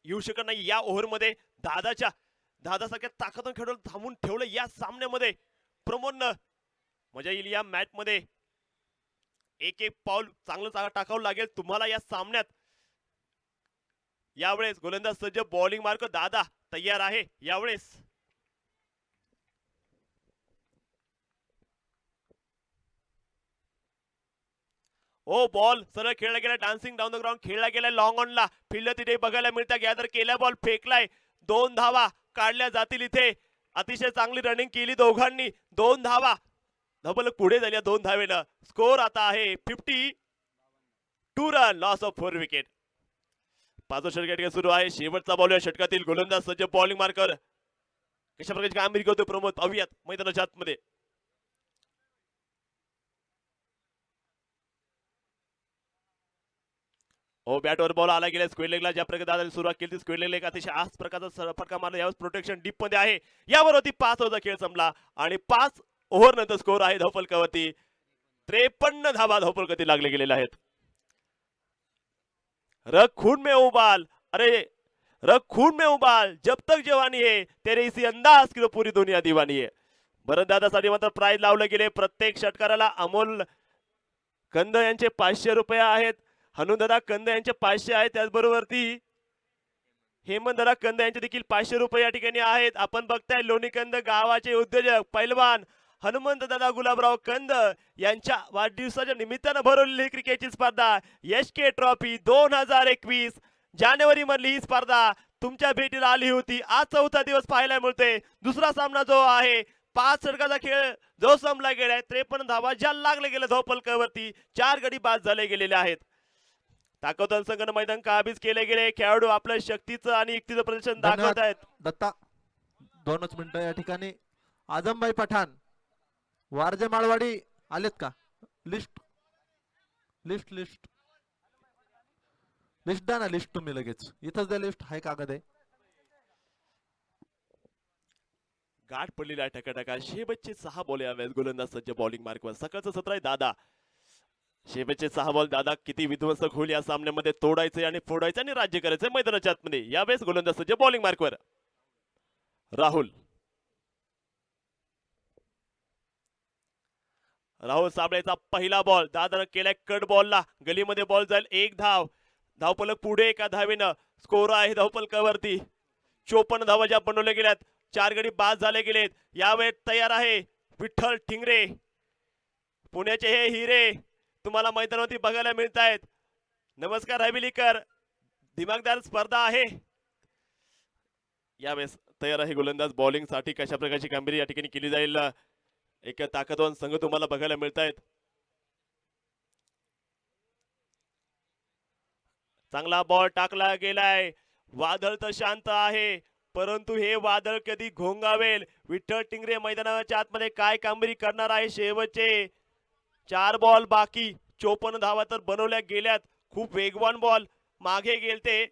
येऊ शकत नाही या ओव्हर मध्ये. दादासारख्या ताकदून खेळून थांबून ठेवलं या सामन्यामध्ये. प्रमोदनं मजा येईल या मॅच मध्ये. एक पाऊल चांगलं टाकावं लागेल तुम्हाला या सामन्यात. यावेळेस गोलंदाज सज्ज बॉलिंग मार्क दादा तयार आहे यावेळेस. ओ बॉल सरळ खेळला गेला. डान्सिंग डाऊन द ग्राउंड खेळला गेला लॉंग ऑनला. फिल्ड तिथे बघायला मिळतं. गॅदर केला बॉल फेकलाय. 2 धावा काढल्या जातील इथे. अतिशय चांगली रनिंग केली दोघांनी. 2 धावा. धबल पुढे झाल्या 2 धावेनं. स्कोर आता आहे 52 रन. Loss of 4 wicket. 5वा षटक सुरू आहे. शेवटचा बॉल या षटकातील. गोलंदाज सज्ज बॉलिंग मार्कर कशा प्रकारची कामगिरी करतो प्रमोद पाहूयात मैदानाच्या आतमध्ये. हो बॅटवर बॉल आला गेला स्क्वेअर लेगला. ज्या प्रकारे दादाने सुरुवात केली स्क्वेअर लेगला एक अतिशय आज प्रकारचा फटका मारला. यावेळेस प्रोटेक्शन डीप मध्ये आहे. यावरती 5 ओव्हरचा खेळ संपला आणि 5 ओव्हर नंतर स्कोर आहे धावफलकावरती 53 धावा धावफलकावरती लागले गेलेले आहेत. रग खून में उबाल. अरे रग खून में उबाल जब तक जवानी है तेरे इसी अंदाज की पूरी दुनिया दीवानी है. भरत दादासाठी मात्र प्राइज लावले गेले. प्रत्येक षटकाराला अमोल कंद यांचे 500 रुपये आहेत. हनुदादा कंद यांचे 500 आहेत. त्याचबरोबर ती हेमंतदादा कंद यांचे देखील 500 रुपये या ठिकाणी आहेत. आपण बघताय लोणीकंद गावाचे उद्योजक पैलवान हनुमंतदादा गुलाबराव कंद यांच्या वाढदिवसाच्या निमित्तानं भरवलेली क्रिकेटची स्पर्धा एचके ट्रॉफी 2021 जानेवारी मधली ही स्पर्धा तुमच्या भेटीला आली होती. आज 4था दिवस पाहायला मिळतोय. दुसरा सामना जो आहे 5 षटकाचा खेळ जो संपला गेलाय. 53 धावा ज्या लागले गेले धावफलकावरती. 4 गडी बाद झाले गेलेले आहेत. ताकदवान संघानं मैदान काबीज केले गेले. खेळाडू आपल्या शक्तीचं आणि युक्तीचं प्रदर्शन दाखवत आहेत. दत्ता 2च मिनिटं या ठिकाणी. आझमभाई पठाण वारजे माळवाडी आलेत का? लिस्ट लिस्ट लिस्ट लिस्ट द्या ना. लिस्ट तुम्ही लगेच इथंच द्या. लिस्ट हाय कागद आहे. गाठ पडलेला आहे टकाटका. शेवटचे 6 बॉल यावेळेस गोलंदाज सज्ज बॉलिंग मार्कवर. सकाळचं सत्र आहे दादा. शेवटचे 6 बॉल दादा किती विध्वंसक होईल या सामन्यामध्ये तोडायचे आणि फोडायचे आणि राज्य करायचे मैदानाच्या आतमध्ये. यावेळेस गोलंदाज सज्ज बॉलिंग मार्कवर राहुल. राहुल साबळेचा पहिला बॉल दादानं केलाय कट बॉलला. गलीमध्ये बॉल जाईल. एक धाव. धावफलक पुढे एका धावेनं. स्कोर आहे धावफलकावरती 54 धावा ज्या बनवल्या गेल्यात. 4 गडी बाद झाले गेलेत. यावेळेस तयार आहे विठ्ठल ठिंगरे. पुण्याचे हे हिरे तुम्हाला मैदानावरती बघायला मिळत आहेत. नमस्कार हवेलीकर. दिमागदार स्पर्धा आहे. यावेळेस तयार आहे गोलंदाज बॉलिंग साठी. कशा प्रकारची कामगिरी या ठिकाणी केली जाईल. एक ताकदवान संघ तुम्हाला बघायला मिळत आहेत. चांगला बॉल टाकला गेलाय. वादळ तर शांत आहे परंतु हे वादळ कधी घोंगावेल. विठ्ठल टिंगरे मैदानाच्या आतमध्ये काय कामगिरी करणार आहे. शेवटचे 4 बॉल बाकी. 54 धावा तर बनवल्या गेल्यात. खूप वेगवान बॉल मागे गेलते.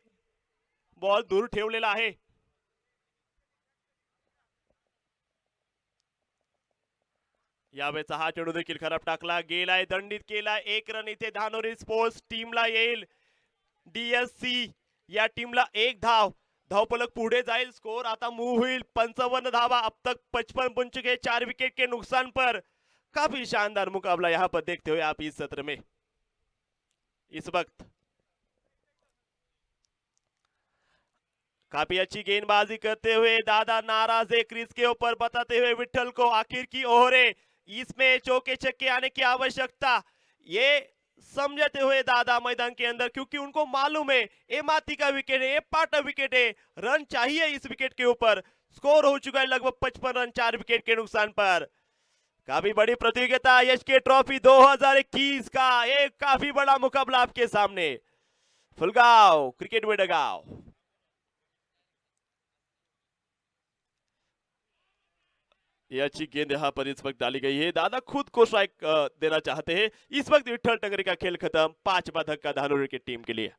बॉल दूर ठेवलेला आहे. यावेळेचा हा चेंडू देखील खराब टाकला गेलाय. दंडित केला. 1 रन इथे धानोरी स्पोर्ट्स टीमला येईल. DSC या टीमला 1 धाव. धावफलक पुढे जाईल. स्कोर आता मूव होईल. 55 धावा. अब तक 55 बन चुके. 4 विकेट के नुकसान पर काफी शानदार मुकाबला यहाँ पर देखते हुए आप इस सत्र में. इस वक्त काफी अच्छी गेंदबाजी करते हुए दादा नाराज है क्रीज के ऊपर, बताते हुए विठल को आखिर की ओहरे. इसमें चौके छक्के आने की आवश्यकता ये समझते हुए दादा मैदान के अंदर, क्योंकि उनको मालूम है ये माती का विकेट है, ये पाटा विकेट है. रन चाहिए इस विकेट के ऊपर. स्कोर हो चुका है लगभग 55 रन 4 विकेट के नुकसान पर. काफी बड़ी प्रतियोगिता यश के ट्रॉफी 2021 का एक काफी बड़ा मुकाबला आपके सामने. फुलगांव क्रिकेट वेडगांव. ये अच्छी गेंद यहाँ पर इस वक्त डाली गई है. दादा खुद को स्ट्राइक देना चाहते हैं. इस वक्त विठल टंगरे का खेल खत्म. 5वां धक्का धानोरी की टीम के लिए.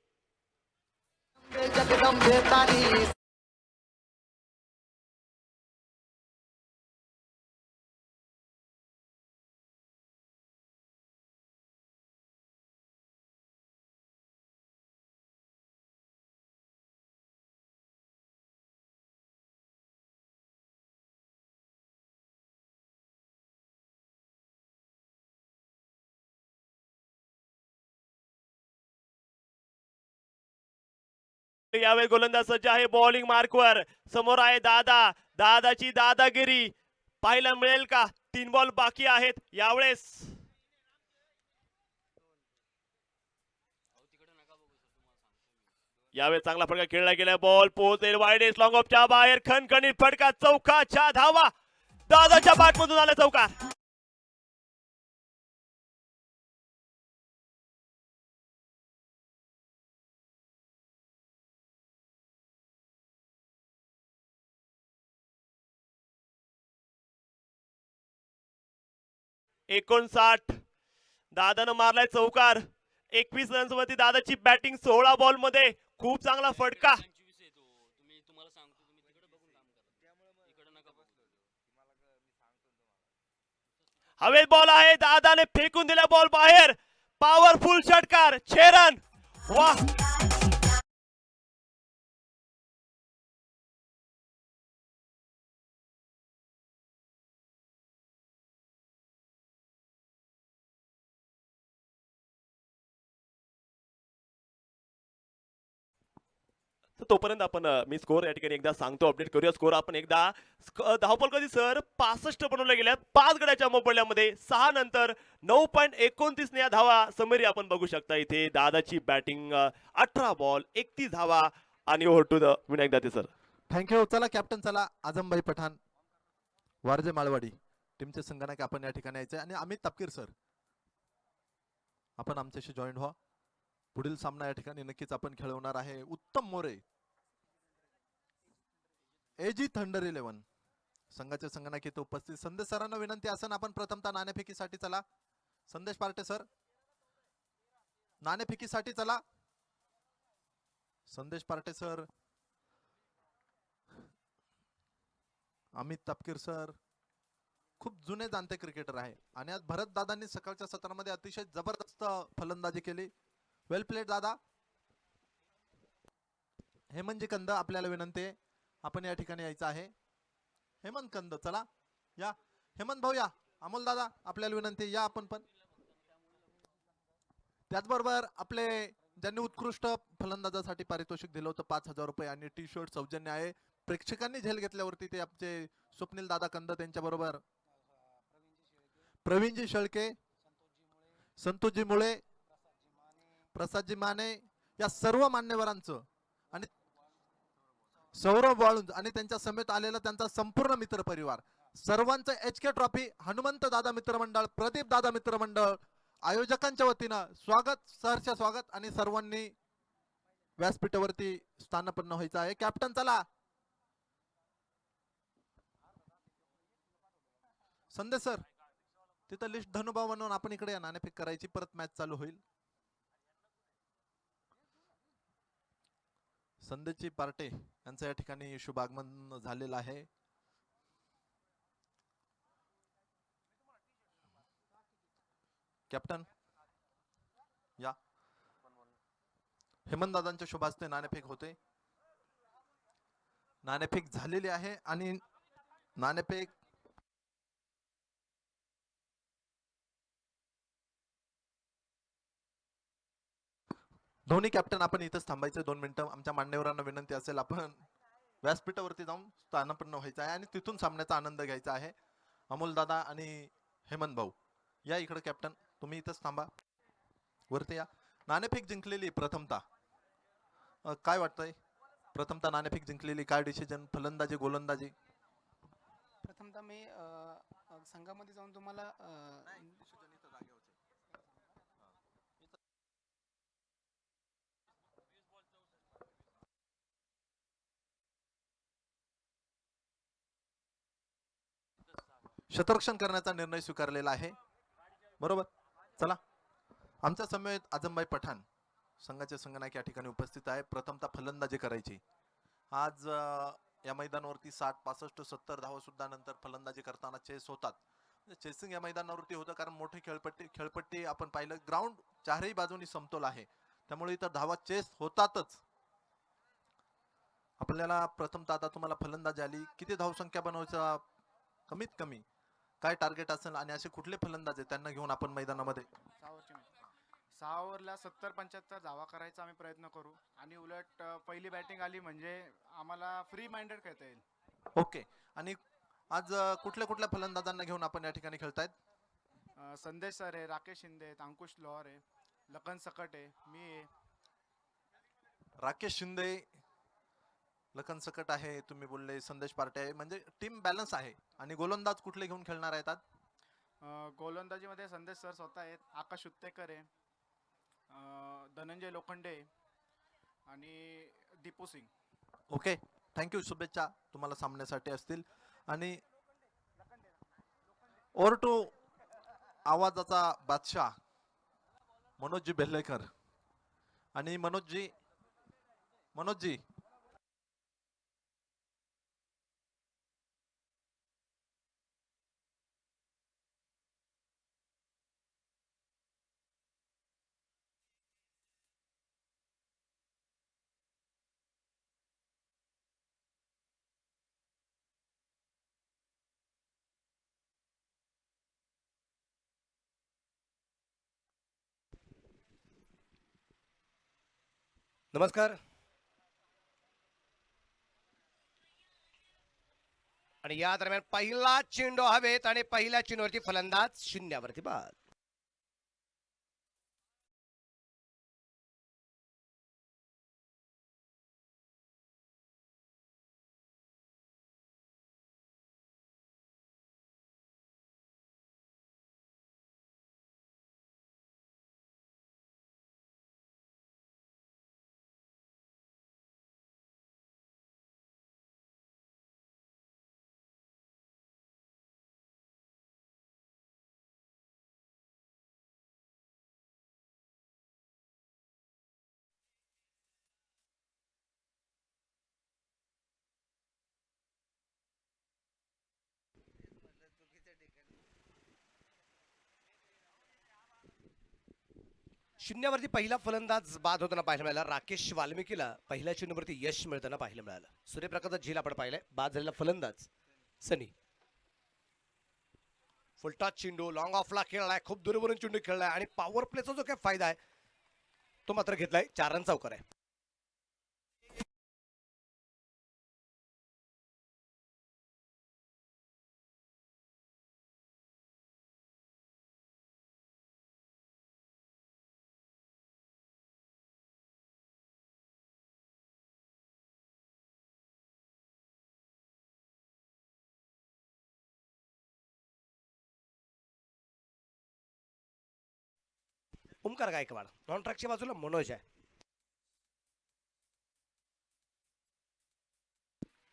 यावेळी गोलंदाज सज्ज आहे बॉलिंग मार्कवर. समोर आहे दादा. दादाची दादागिरी पाहायला मिळेल का. 3 बॉल बाकी आहेत. यावेळेस चांगला फटका खेळला गेला. बॉल पोहोचेल वाईडेस लॉंग ऑफच्या बाहेर. खणखणीत फटका. चौकाच्या धावा. दादाच्या बॅटमधून आला चौकार. 59. दादानं मारलाय चौकार. 21 रन्स वरती दादाची बॅटिंग. 16 बॉल मध्ये खूप चांगला फटका. हवेत बॉल आहे. दादाने फेकून दिला बॉल बाहेर. पॉवरफुल षटकार. 6 रन. वाह. तर तोपर्यंत आपण मी स्कोर या ठिकाणी एकदा सांगतो. अपडेट करूया स्कोर आपण एकदा. धावफल कधी सर 65 बनवल्या गेल्या 5 गड्याच्या मोबदल्यामध्ये. 6 नंतर 9.29 ने या धावा समरी आपण बघू शकता इथे. दादाची बॅटिंग 18 बॉल 31 धावा आणि over to the Vinayak Date sir. Thank you. चला कॅप्टन चला. आजमभाई पठाण वारजे माळवाडी टीमचे संगणक आपण या ठिकाणी यायचे आणि अमित तापकीर सर आपण आमच्याशी जॉईन व्हा. पुढील सामना या ठिकाणी नक्कीच आपण खेळवणार आहे. उत्तम मोरे एजी थंडर 11 संघाचे संगणक येथे उपस्थित. संदेश सरांना विनंती असन आपण प्रथमतः नाणेफेकीसाठी चला. संदेश पार्टे सर नाणेफेकीसाठी चला. संदेश Partey sir, Amit Tapkir sir, खूप जुने जाणते क्रिकेटर आहे आणि आज भरत दादांनी सकाळच्या सत्रामध्ये अतिशय जबरदस्त फलंदाजी केली. वेल प्लेड दादा. हेमंतजी कंद आपल्याला विनंती आहे, आपण या ठिकाणी यायचं आहे. हेमंत कंद चला या. हेमंत भाऊ या. अमोल दादा आपल्याला विनंती आहे, या आपण पण. त्याचबरोबर आपले ज्यांनी उत्कृष्ट फलंदाजासाठी पारितोषिक दिलं होतं 5,000 रुपये आणि टी शर्ट सौजन्य आहे. प्रेक्षकांनी झेल घेतल्यावरती ते आमचे स्वप्नील दादा कंद त्यांच्या बरोबर प्रवीणजी शेळके, संतोषजी मुळे, प्रसादजी माने या सर्व मान्यवरांचं आणि सौरभ वाळुंज आणि त्यांच्या समेत आलेला त्यांचा संपूर्ण मित्र परिवार सर्वांचं HK ट्रॉफी हनुमंत दादा मित्रमंडळ, प्रदीप दादा मित्रमंडळ आयोजकांच्या वतीनं स्वागत, सहर्ष स्वागत आणि सर्वांनी व्यासपीठावरती स्थानापन्न व्हायचं आहे. कॅप्टन चला. संदेश सर तिथं लिस्ट धनुभाव म्हणून आपण इकडे या, नाणेफेक करायची, परत मॅच चालू होईल. संदेशजी पार्टे यांचं या ठिकाणी शुभागमन झालेलं आहे. कॅप्टन या. हेमंत दादांच्या शुभ हस्ते नाणेफेक होते. नाणेफेक झालेली आहे आणि नाणेफेक दोन्ही कॅप्टन आपण इथंच थांबायचं 2 मिनिटं. आमच्या मान्यवरांना विनंती असेल आपण व्यासपीठावरती जाऊन स्थानापन्न व्हायचं आहे आणि तिथून सामन्याचा आनंद घ्यायचा आहे. अमोल दादा आणि हेमंत भाऊ या इकडे. कॅप्टन तुम्ही इथंच थांबा, वरती या. नाणेफेक जिंकलेली प्रथमता काय वाटतंय? प्रथमता नाणेफेक जिंकलेली, काय डिसिजन, फलंदाजी गोलंदाजी? प्रथमतः मी संघामध्ये जाऊन तुम्हाला शतरक्षण करण्याचा निर्णय स्वीकारलेला आहे. बरोबर. चला. आमच्या समवेत आजमबाई पठाण संघाचे संघनायक या ठिकाणी उपस्थित आहे. प्रथमतः फलंदाजी करायची. आज या मैदानावरती 60, 65, 70 धावा सुद्धा नंतर फलंदाजी करताना चेस होतात. चेसिंग या मैदानावरती होतं कारण मोठी खेळपट्टी आपण पाहिलं, ग्राउंड चारही बाजूनी समतोल आहे, त्यामुळे इथं धावा चेस होतातच. आपल्याला प्रथमतः आता तुम्हाला फलंदाजी आली, किती धावसंख्या बनवायचा कमीत कमी काय टार्गेट असेल आणि असे कुठले फलंदाज आहेत त्यांना घेऊन आपण मैदानामध्ये? 6 ओव्हरला 70-75 धावा करायचा आम्ही प्रयत्न करू आणि उलट पहिली बॅटिंग आली म्हणजे आम्हाला फ्री माइंडेड खेळता येईल. ओके. आणि आज कुठल्या कुठल्या फलंदाजांना घेऊन आपण या ठिकाणी खेळतायत? संदेश सर आहे, राकेश शिंदे आहेत, अंकुश लोहार आहे, लखन सकट आहे, मी आहे. राकेश शिंदे, लखन सकट आहे, तुम्ही बोलले संदेश पार्टे आहे, म्हणजे टीम बॅलन्स आहे. आणि गोलंदाज कुठले घेऊन खेळणार आहेत आज? गोलंदाजीमध्ये संदेश सर स्वतः आहेत, आकाश उत्तेकर आहे, धनंजय लोखंडे आहे आणि दीपू सिंग. Okay, thank you. शुभेच्छा तुम्हाला सामन्यासाठी असतील. आणि ओव्हर टू आवाजाचा बादशाह मनोजजी बेल्लेकर. आणि मनोजजी नमस्कार. आणि या दरम्यान पहिला चेंडू हवेत आणि पहिल्या चेंडूवरती फलंदाज शून्यावरती बाद. शून्यावरती पहिला फलंदाज बाद होताना पाहायला मिळाला. राकेश वाल्मिकीला पहिल्या चेंडूवरती यश मिळताना पाहायला मिळालं. सूर्यप्रकाशचा झेल आपण पाहिलाय. बाद झालेला फलंदाज सनी. फुलटॉस चेंडू लॉंग ऑफला खेळलाय. खूप दूरवरून चेंडू खेळलाय आणि पॉवर प्लेचा जो काही फायदा आहे तो मात्र घेतलाय. 4 रन चौकार आहे. ओमकार गायकवाड. नॉन ट्रॅकच्या बाजूला मनोज आहे.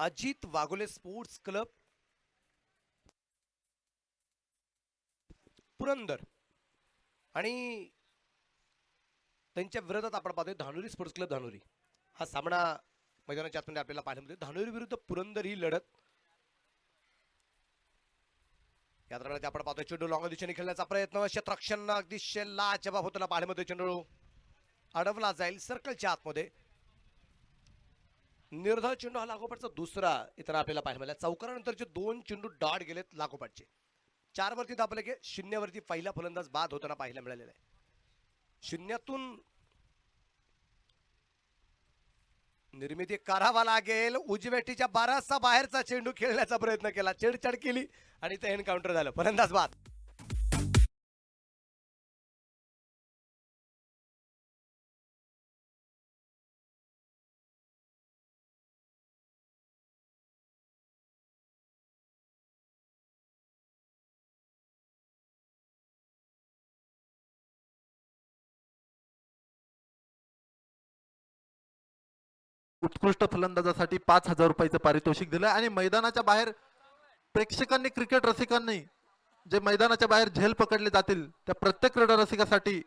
अजित वाघोले स्पोर्ट्स क्लब पुरंदर आणि त्यांच्या विरोधात आपण पाहतोय धानुरी स्पोर्ट्स क्लब धानुरी. हा सामना मैदानाच्या आतमध्ये आपल्याला पाहायला मिळतो. धानुरी विरुद्ध पुरंदर ही लढत या दरम्यान आपण पाहतोय चेंडू लॉंग दिशेने खेळण्याचा प्रयत्न. क्षेत्ररक्षण अगदी लाजवाब होताना पाहायला मिळतोय. चेंडू अडवला जाईल सर्कलच्या आतमध्ये. निर्धाव चेंडू हा लागोपाठचा दुसरा इतर आपल्याला पाहायला मिळाला. चौकारानंतरचे 2 चेंडू डॉट गेलेत लागोपाठचे. 4 वरती दाबले की 0 वरती पहिला फलंदाज बाद होताना पाहायला मिळालेला आहे. 0तून निर्मिती करावा लागेल. उजवेटीच्या 12चा बाहेरचा चेंडू खेळण्याचा प्रयत्न केला. छेडछाड केली आणि ते एन्काउंटर झालं. फलंदाज बाद. उत्कृष्ट फलंदाजासाठी 5,000 रुपयाचं पारितोषिक दिलं आणि मैदानाच्या बाहेर प्रेक्षकांनी क्रिकेट रसिकांनी जे मैदानाच्या बाहेर झेल पकडले जातील त्या प्रत्येक क्रीडा रसिकासाठी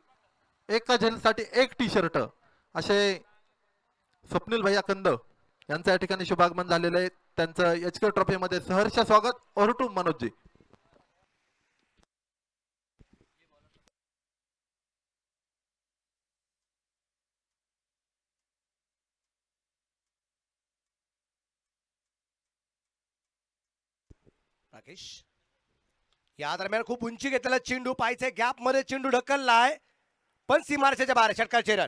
एका झेलसाठी 1 टी शर्ट असे स्वप्नील भैया कंद यांचं या ठिकाणी शुभागमन झालेलं आहे. त्यांचं एचके ट्रॉफी मध्ये सहर्ष स्वागत. Over to Manojji. राकेश या दरम्यान खूप उंची घेतलेला चेंडू पायचे गॅप मध्ये चेंडू ढकललाय पण सीमारेषेच्या बाहेर. षटकारचे रन.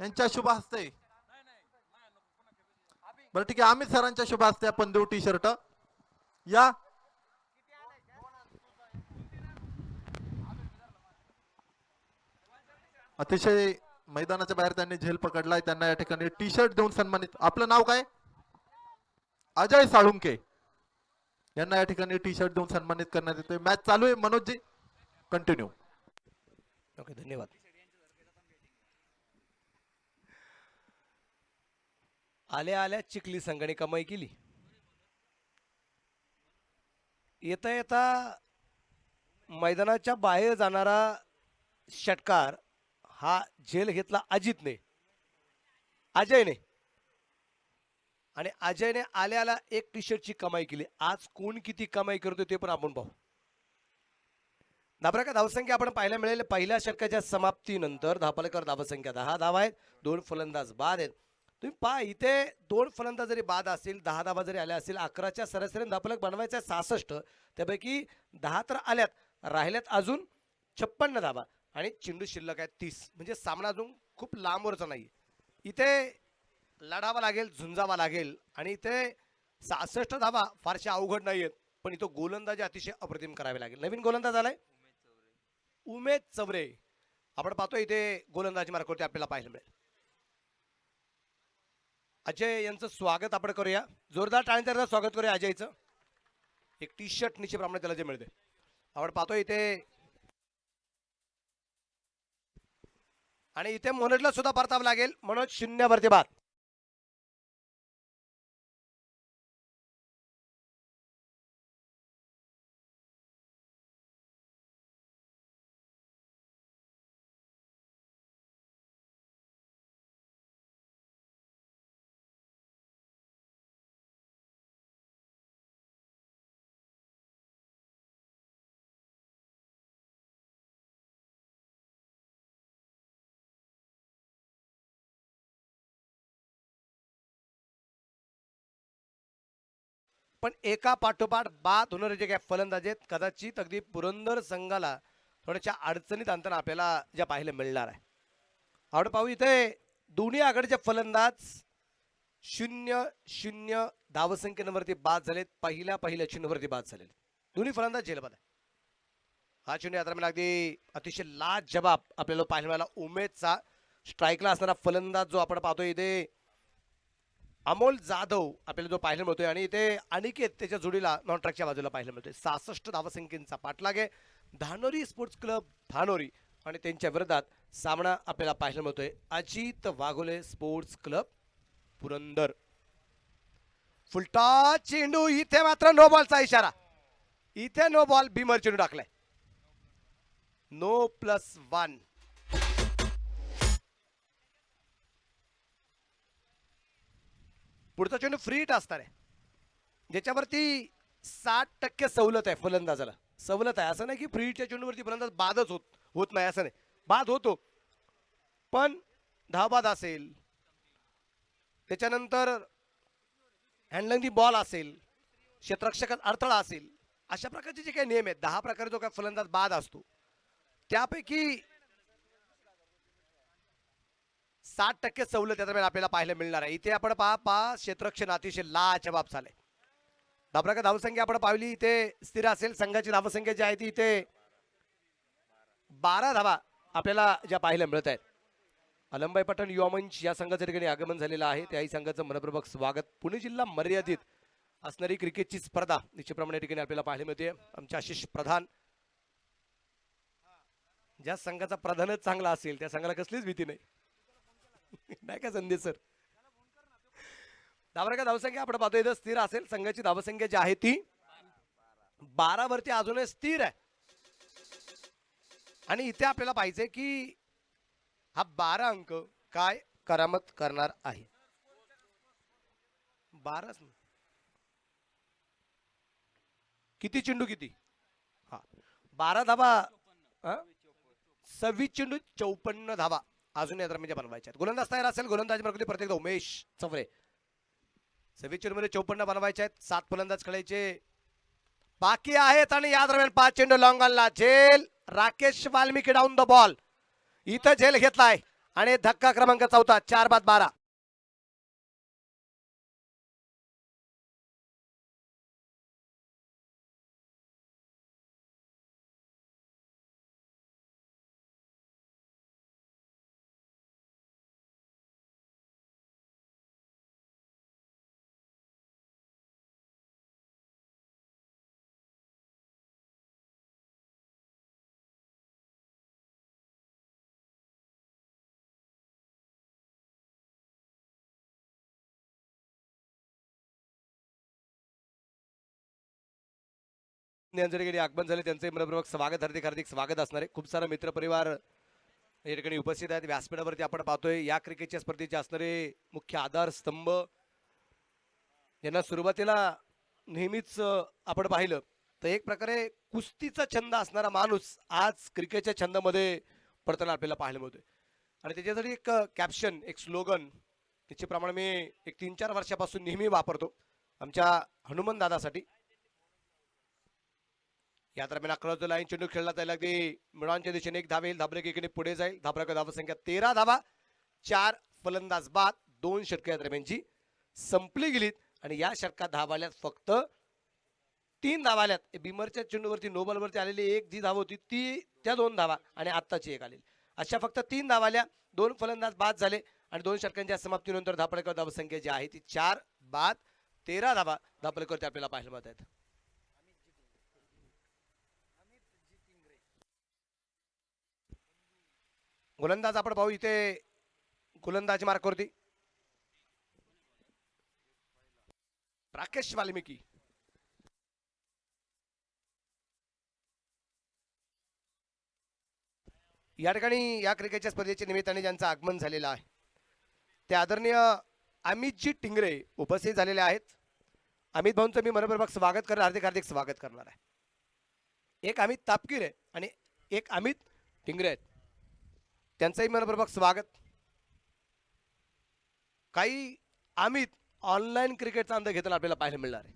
यांच्या शुभ हस्ते बरं ठीक आहे. अमित सरांच्या शुभ हस्ते आपण देऊ टी शर्ट. या अतिशय मैदानाच्या बाहेर त्यांनी झेल पकडलाय. त्यांना या ठिकाणी टी शर्ट देऊन सन्मानित. आपलं नाव काय? अजय साळुंके यांना या ठिकाणी टी शर्ट देऊन सन्मानित करण्यात येतोय. मॅच चालू आहे. मनोजजी कंटिन्यू. ओके धन्यवाद. आल्या आल्या चिखली संघाने कमाई केली. येता येता मैदानाच्या बाहेर जाणारा षटकार हा झेल घेतला अजितने अजयने आणि अजयने आल्याला 1 टी शर्टची कमाई केली. आज कोण किती कमाई करतो ते पण आपण पाहू. धाबराका धावसंख्या आपण पाहायला मिळेल. पहिल्या षटकाच्या समाप्तीनंतर धापालेकर धावसंख्या 10 धावा आहेत. 2 फलंदाज बाद आहेत. तुम्ही पहा इथे 2 फलंदाज जरी बाद असतील 10 धावा जरी आल्या असतील 11च्या सरासरीने धापालक बनवायचा आहे 66. त्यापैकी 10 तर आल्यात. राहिल्यात अजून 56 धावा आणि चेंडू शिल्लक आहे 30. म्हणजे सामना अजून खूप लांबवरचा नाही. इथे लढावा लागेल झुंजावा लागेल आणि इथे 66 धावा फारशा अवघड नाही आहेत. पण इथं गोलंदाजी अतिशय अप्रतिम करावे लागेल. नवीन गोलंदाज आलाय उमेद चवरे. आपण पाहतो इथे गोलंदाजी मार्गावरती आपल्याला पाहायला मिळेल. अजय यांचं स्वागत आपण करूया. जोरदार टाळ्यांचं स्वागत करूया अजयचं. एक टी शर्ट निश्चितप्रमाणे त्याला जे मिळते. आपण पाहतो इथे आणि इथे मनोजला सुद्धा परतावं लागेल. मनोज 0 वरती बाद. पण एका पाठोपाठ बाद होणारे जे काही फलंदाज आहेत कदाचित अगदी पुरंदर संघाला थोड्याशा अडचणीत आणताना आपल्याला ज्या पाहायला मिळणार आहे. आवड पाहू इथे दोन्ही आघाडीचे फलंदाज 0-0 धावसंख्येवरती बाद झालेत. पहिल्या चेंडूवरती बाद झालेले दोन्ही फलंदाज झेलबाद आहे. हा चेंडू या दरम्यान अगदी अतिशय लाजवाब आपल्याला पाहायला मिळाला. उमेदचा स्ट्राईकला असणारा फलंदाज जो आपण पाहतोय इथे अमोल जाधव आपल्याला जो पाहायला मिळतोय आणि इथे अनिकेत त्याच्या जोडीला नॉन ट्रॅकच्या बाजूला पाहायला मिळतोय. 66 धावसंख्येचा पाठलाग आहे. धानोरी स्पोर्ट्स क्लब धानोरी आणि त्यांच्या विरोधात सामना आपल्याला पाहायला मिळतोय अजित वाघोले स्पोर्ट्स क्लब पुरंदर. फुलटा चेंडू इथे मात्र नो बॉलचा इशारा. इथे नो बॉल भीमर चेंडू टाकलाय. No+1. पुढचा चेंडू फ्री हिट असणार आहे ज्याच्यावरती 60% सवलत आहे फलंदाजाला. सवलत आहे असं नाही की फ्री हिटच्या चेंडूवरती फलंदाज बादच होत नाही असं नाही. बाद होतो पण धावबाद असेल त्याच्यानंतर हँडलिंग दी बॉल असेल क्षेत्ररक्षकात अडथळा असेल अशा प्रकारचे जे काही नियम आहेत 10 प्रकारे जो काही फलंदाज बाद असतो त्यापैकी 60% सवलत त्याच्यामुळे आपल्याला पाहायला मिळणार आहे. इथे आपण पहा क्षेत्ररक्षण अतिशय लाजवाब झाले. धावसंख्या धावसंख्या आपण पाहिली इथे स्थिर असेल. संघाची धावसंख्या जी आहे ती इथे 12 धावा आपल्याला ज्या पाहायला मिळत आहेत. अलंबाई पठाण युवा मंच या संघाच्या ठिकाणी आगमन झालेलं आहे. त्याही संघाचं मनपूर्वक स्वागत. पुणे जिल्हा मर्यादित असणारी क्रिकेटची स्पर्धा निश्चितप्रमाणे या ठिकाणी आपल्याला पाहायला मिळते. आमचे आशिष प्रधान ज्या संघाचा प्रधानच चांगला असेल त्या संघाला कसलीच भीती नाही नाही का संदेश सर. धावसंख्या आपण पाहतोय इथं स्थिर असेल. संघाची धावसंख्या जी आहे ती 12 वरती अजूनही स्थिर आहे. आणि इथे आपल्याला पाहिजे की हा 12 अंक काय करामत करणार आहे. 12 किती चेंडू किती हा 12 धावा 26 चेंडू 54 धावा अजून या दरम्यान बनवायच्या आहेत. गोलंदाज तयार असेल. गोलंदाजी मार्गावरती प्रत्येकदा उमेश चवरे 26 चेंडूमध्ये 54 बनवायचे आहेत. 7 फलंदाज खेळायचे बाकी आहेत आणि या दरम्यान 5 चेंडू लॉंग ऑनला झेल. Rakesh Valmiki down the ball. इथं झेल घेतलाय आणि धक्का क्रमांक 4 4 बाद 12. आगमन झाले त्यांचे मनपूर्वक स्वागत. हार्दिक स्वागत असणारे खूप सारा मित्रपरिवार या ठिकाणी उपस्थित आहेत. व्यासपीठावरती आपण पाहतोय या क्रिकेटच्या स्पर्धेचे असणारे मुख्य आधारस्तंभ यांना सुरुवातीला नेहमीच आपण पाहिलं तर एक प्रकारे कुस्तीचा छंद असणारा माणूस आज क्रिकेटच्या छंदामध्ये पडताना आपल्याला पाहायला मिळतोय. आणि त्याच्यासाठी एक कॅप्शन एक स्लोगन त्याच्याप्रमाणे मी एक 3-4 वर्षापासून नेहमी वापरतो आमच्या हनुमान दादासाठी. या दरम्यान अकरा लाईन चेंडू खेळला जाईल अगदी मिळांच्या दिशेने एक धाव येईल. धाब्रेक एकीने पुढे जाईल. धाब्रेक धावसंख्या 13 धावा 4 फलंदाज बाद 2 षटके या दरम्यानची संपली गेलीत. आणि या षटकात धाव आल्यात फक्त 3 धावा आल्यात. भीमरच्या चेंडूवरती नोबलवरती आलेली एक जी धाव होती ती त्या 2 धावा आणि आत्ताची एक आलेली अशा फक्त 3 धावा आल्या. 2 फलंदाज बाद झाले आणि 2 षटकांच्या समाप्तीनंतर धापळकर धावसंख्या जी आहे ती 4 बाद 13 धावा धापळकर आपल्याला पाहायला मिळत आहेत. गोलंदाज आपण पाहू इथे गोलंदाजी मार्कवरती राकेश वाल्मिकी. या ठिकाणी या क्रिकेटच्या स्पर्धेच्या निमित्ताने ज्यांचं आगमन झालेलं आहे ते आदरणीय अमितजी टिंगरे उपस्थित झालेले आहेत. अमित भाऊंचं मी मनपूर्वक स्वागत करणार हार्दिक स्वागत करणार आहे. एक अमित तापकीर आहे आणि एक अमित टिंगरे आहेत त्यांचंही मनपूर्वक स्वागत. काही अमित ऑनलाईन क्रिकेटचा अंदाज घेताना आपल्याला पाहायला मिळणार आहे.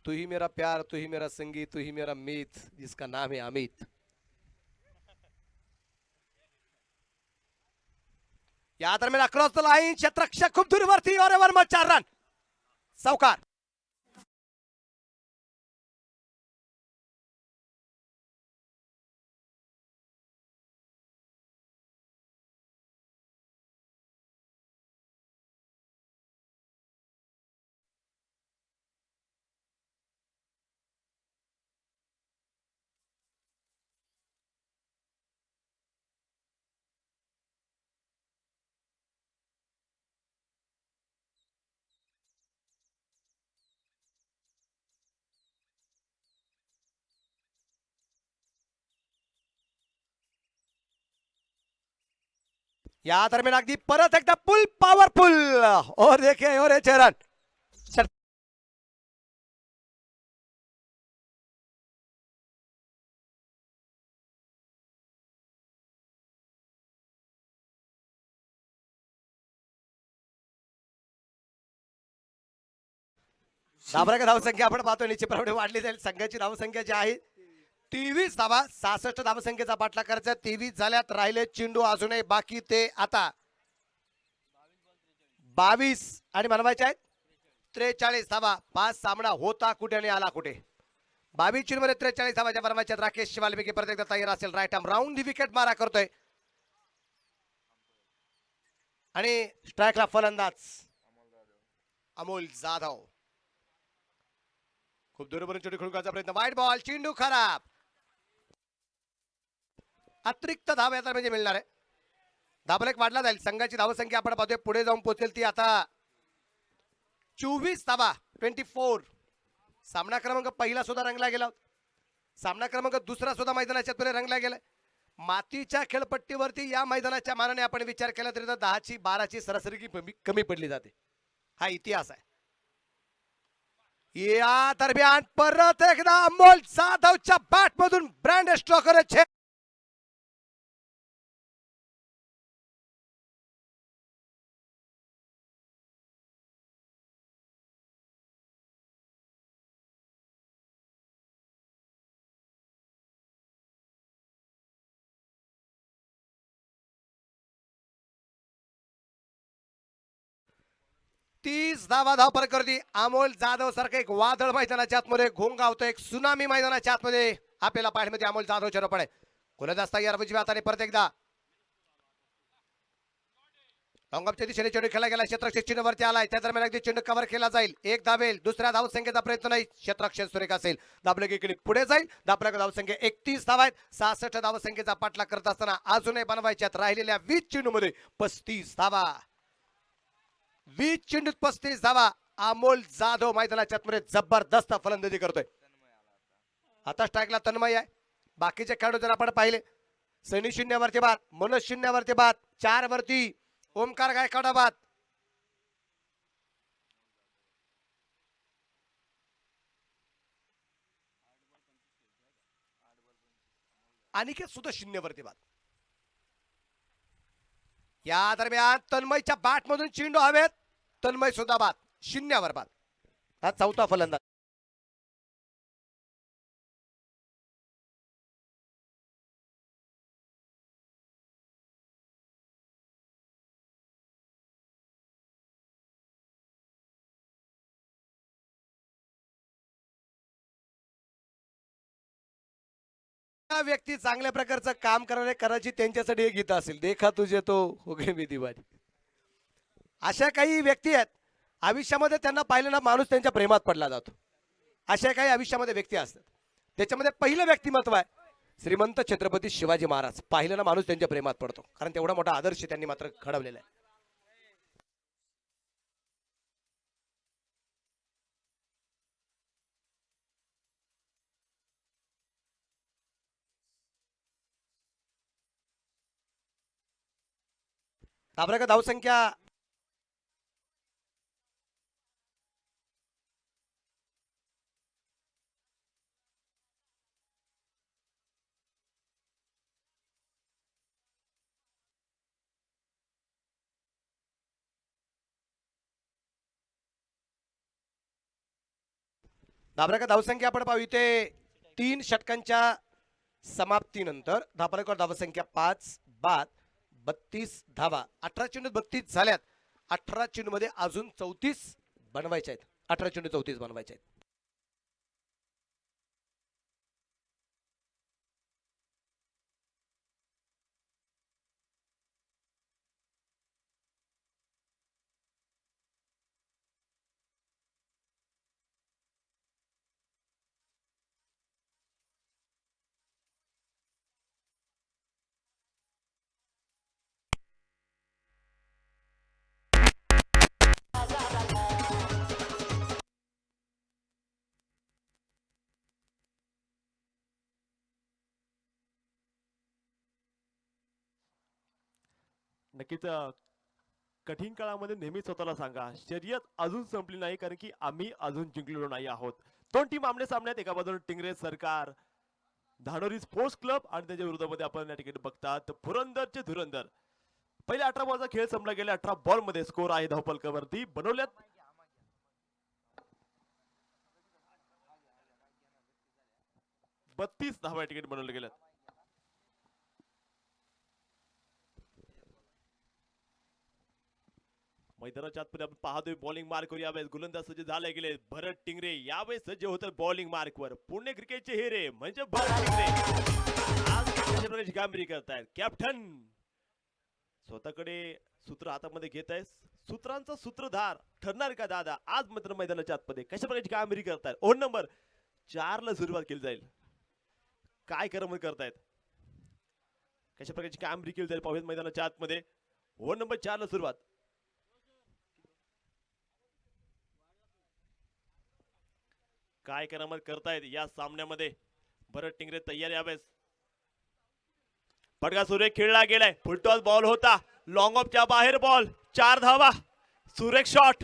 तू ही मेरा प्यार, तू ही मेरा संगीत, तू ही मेरा मीत, जिसका नाम है अमित. या दरम्यान अक्रॉस द लाईन क्षेत्ररक्षक खूप दूरवरती और वर्मा 4 रन. सावकार. या दरम्यान अगदी परत एकदा फुल पॉवरफुल और देखिए और 6 रन. धाबराका धावसंख्या आपण पाहतो निश्चितप्रमाणे वाढली जाईल. संघाची धावसंख्या जी आहे 23 धावा, 66 धावसंख्येचा पाठलाग करायचा. 23 झाल्यात, राहिले चेंडू अजूनही बाकी, ते आता 22 आणि बनवायचे आहेत 43 धावा. 5 सामना होता कुठे आणि आला कुठे. 22 चेंडूमध्ये 43 धावाच्या बनवायच्या. राकेश वाल्मिकी परत एकदा तयार असेल. Right arm round the wicket मारा करतोय आणि स्ट्राईकला फलंदाज अमोल जाधव. खूप दूरवरून चेंडू खेळून करायचा प्रयत्न. वाईट बॉल, चेंडू खराब. अतिरिक्त धाव याचा म्हणजे मिळणार आहे. धाबलेख वाढला जाईल. संघाची धावसंख्या आपण पाहतोय पुढे जाऊन पोहोचेल ती आता 24 धावा, 24. सामना क्रमांक पहिला सुद्धा रंगला गेला. सामना क्रमांक दुसरा सुद्धा मैदानाच्या तुले रंगला गेलाय. मातीच्या खेळपट्टीवरती या मैदानाच्या मानाने आपण विचार केला तरी 10ची 12ची सरासरी कमी पडली जाते. हा इतिहास आहे. या दरम्यान परत एकदा अमोल जाधवच्या बॅट मधून ब्रँड स्ट्रोकर तीस धावा धाव करती. अमोल जाधव सारखं एक वादळ मैदानाच्या आतमध्ये घोंगावतं, एक सुनामी मैदानाच्या आतमध्ये आपल्याला पाहिजे. अमोल जाधवच्या रोपण आहे. गोलंदाज तयार उजव्या हाताने परत एकदा लॉंगअपच्या दिशेने चेंडू खेळला गेला. क्षेत्ररक्षक चिन्हवरती आलाय. त्या दरम्यान अगदी चेंडू कव्हर केला जाईल. एक धावेल, दुसऱ्या धावसंख्येचा प्रयत्न नाही. क्षेत्ररक्षक सुरेख असेल. दाबले इकडे पुढे जाईल. दाबल्या धावसंख्या 31 धावा आहेत. 66 धावसंख्येचा पाठलाग करत असताना अजूनही बनवायच्यात राहिलेल्या 20 चेंडूमध्ये 35 धावा. 20 चेंडूत 35 धावा. अमोल जाधव मैदानाच्या आतमध्ये जबरदस्त फलंदाजी करतोय. आता स्ट्राईकला तन्मय आहे. बाकीचे खेळाडू जर आपण पाहिले, सनी शून्यावरती बाद, मनोज शून्यावरती बाद, 4 वरती ओमकार गायकवाड बाद. अनिकेत सुद्धा शून्यावरती बाद. या दरम्यान तन्मयच्या बॅट मधून चेंडू हवेत. तन्मय सुद्धा बाद, शून्यावर बाद. हा चौथा फलंदाज. व्यक्ती चांगल्या प्रकारचं काम करणारे करायची त्यांच्यासाठी हे गीत असेल. देखा तुझे तो हो गए मी दिवानी. अशा काही व्यक्ती आहेत आयुष्यामध्ये, त्यांना पाहिलं ना माणूस त्यांच्या प्रेमात पडला जातो. अशा काही आयुष्यामध्ये व्यक्ती असतात. त्याच्यामध्ये पहिलं व्यक्तिमत्व आहे श्रीमंत छत्रपती शिवाजी महाराज. पाहिलं ना माणूस त्यांच्या प्रेमात पडतो, कारण तेवढा मोठा आदर्श त्यांनी मात्र घडवलेला आहे. का धावसंख्या धाबरेकर धावसंख्या आपण पाहू इथे 3 षटकांच्या समाप्तीनंतर धाबरेकर धावसंख्या 5 बाद 32 धावा. 18 चेंडूत 32 झाल्यात. 18 चेंडू मध्ये अजून 34 बनवायचे आहेत. 18 चेंडू 34 बनवायचे आहेत. नक्कीच कठीण काळामध्ये नेहमी स्वतःला सांगा शर्यत अजून संपली नाही, कारण की आम्ही अजून जिंकलेलो नाही आहोत. दोन टीम आमने सामन्यात, एका बाजूने टिंगरे सरकार धानोरी स्पोर्ट्स क्लब आणि त्याच्या विरोधामध्ये आपण या ठिकाणी बघतात पुरंदरचे धुरंदर. पहिले 18 बॉलचा खेळ संपला गेला. 18 बॉल मध्ये स्कोर आहे धावफलकावरती बनवल्यात 32 धावा या ठिकाणी बनवल्या गेल्यात. मैदानाच्या आतमध्ये आपण पाहतोय बॉलिंग मार्क वर यावेळेस गोलंदाज सज्ज झाले गेले. भरत टिंगरे यावेळेस सज्ज होतं बॉलिंग मार्क वर. पुणे क्रिकेटचे हिरे म्हणजे भरत टिंगरे आज कशा प्रकारची कामगिरी करतायत. कॅप्टन स्वतःकडे सूत्र हातामध्ये घेत आहे. सूत्रांचा सूत्रधार ठरणार का दादा आज मात्र मैदानाच्या आतमध्ये कशा प्रकारची कामगिरी करतायत. ओव्हर नंबर 4 ला सुरुवात केली जाईल. काय करमत करतायत, कशा प्रकारची कामगिरी केली जाईल पाहूयात मैदानाच्या आतमध्ये. ओव्हर नंबर 4 ला सुरुवात. काय करामत करतायत या सामन्यामध्ये. भरत टिंगरे तयार यावेळेस. फटका सुरेख खेळला गेलाय. फुलटॉस बॉल होता. लॉंग ऑफच्या बाहेर बॉल. 4 धावा. सुरेख शॉट.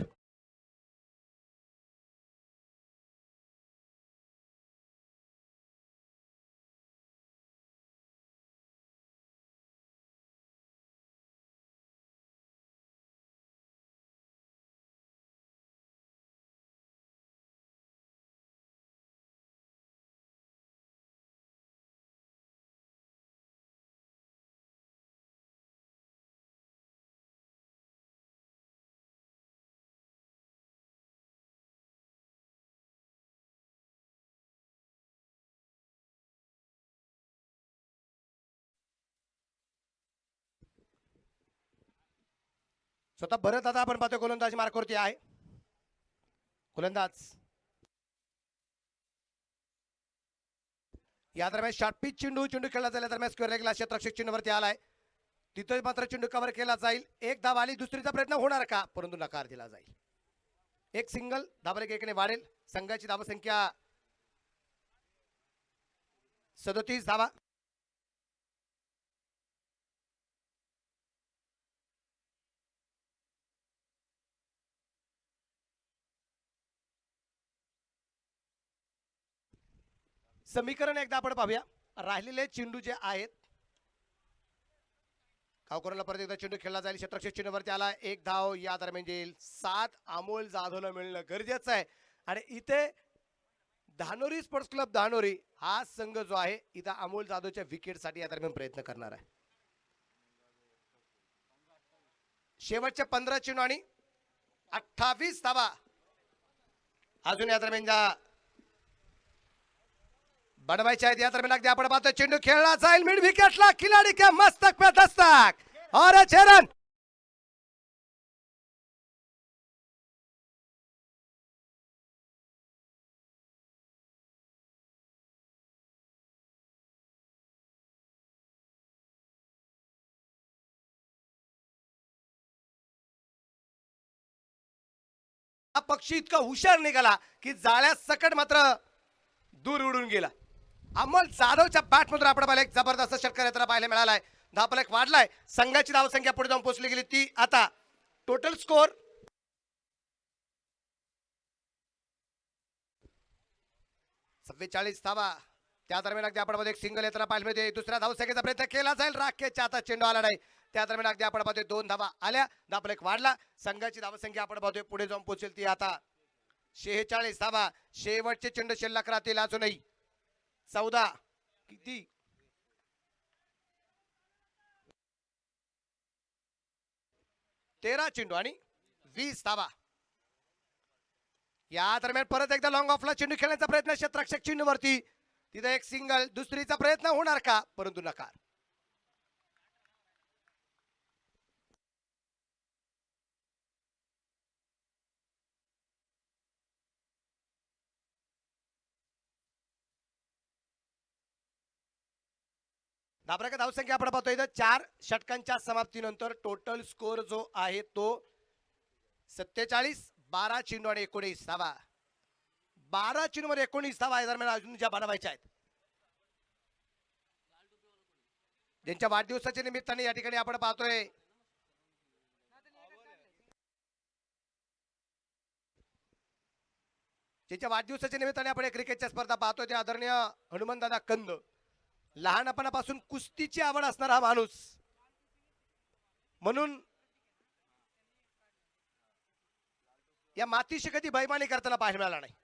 स्वतः भरत आता आपण पाहतोय गोलंदाजी मार्कवरती आहे. गोलंदाज या दरम्यान शॉर्ट पिच चेंडू खेळला जाईल. दरम्यान स्क्वेअर रेगला क्षेत्ररक्षक चेंडूवरती आलाय. तिथे मात्र चेंडू कव्हर केला जाईल. एक धाव आली. दुसरीचा प्रयत्न होणार का, परंतु नकार दिला जाईल. एक सिंगल धाबरेक एकाने वाढेल. संघाची धावसंख्या 37 धावा. समीकरण एकदा आपण पाहूया. राहिलेले चेंडू जे आहेत, गावकरांना परत एकदा चेंडू खेळला जाईल. क्षेत्ररक्षक चेंडूवरती आला. एक धाव या दरम्यान येईल. 7 अमोल जाधवला मिळणं गरजेचं आहे. आणि इथे धानोरी स्पोर्ट्स क्लब धानोरी हा संघ जो आहे इथं अमोल जाधवच्या विकेटसाठी या दरम्यान प्रयत्न करणार आहे. शेवटचे 15 चेंडू आणि 28 धावा अजून या दरम्यान बनवायचे आहेत. या दरम्यान अगदी आपण पाहतो चेंडू खेळला जाईल. मिड विकेटला खिलाडी के मस्तक पे दस्तक और अच्छे रन. हा पक्षी इतका हुशार निघाला की जाळ्या सकट मात्र दूर उडून गेला. अमोल जाधवच्या बॅट मधून आपण पाहिलं एक जबरदस्त षटकार यात्रा पाहायला मिळालाय. धावफलक वाढलाय. संघाची धावसंख्या पुढे जाऊन पोहोचली गेली. ती आता टोटल स्कोर 44 धावा. त्या दरम्यान अगदी आपण एक सिंगल यात्रा पाहायला मिळते. दुसऱ्या धावसंख्येचा प्रयत्न केला जाईल. राखेच्या आता चेंडू आला नाही. त्या दरम्यान अगदी आपण पाहतोय 2 धावा आल्या. धावफलक वाढला. संघाची धावसंख्या आपण पाहतोय पुढे जाऊन पोहोचेल ती आता 46 धावा. शेवटचे चेंडू शिल्लक राहतील अजूनही. 14 किती 13 चेंडू आणि 20 धावा. या दरम्यान परत एकदा लॉंग ऑफला चेंडू खेळण्याचा प्रयत्न क्षेत्ररक्षक चेंडूवरती. तिथे एक सिंगल, दुसरीचा प्रयत्न होणार का, परंतु नकार. धाबराका धावसंख्या आपण पाहतोय इथं 4 षटकांच्या समाप्तीनंतर टोटल स्कोर जो आहे तो 47. 12 चेंडू आणि 19 धावा. 12 चेंडूवर 19 धावा या दरम्यान अजून ज्या बनवायच्या आहेत. ज्यांच्या वाढदिवसाच्या निमित्ताने या ठिकाणी आपण पाहतोय ज्यांच्या वाढदिवसाच्या निमित्ताने आपण क्रिकेटच्या स्पर्धा पाहतोय ते आदरणीय हनुमंतदादा कंद. लहानपणापासून कुस्तीची आवड असणारा हा माणूस, म्हणून या मातीशी कधी बैमानी करताना पाहायला मिळाला नाही.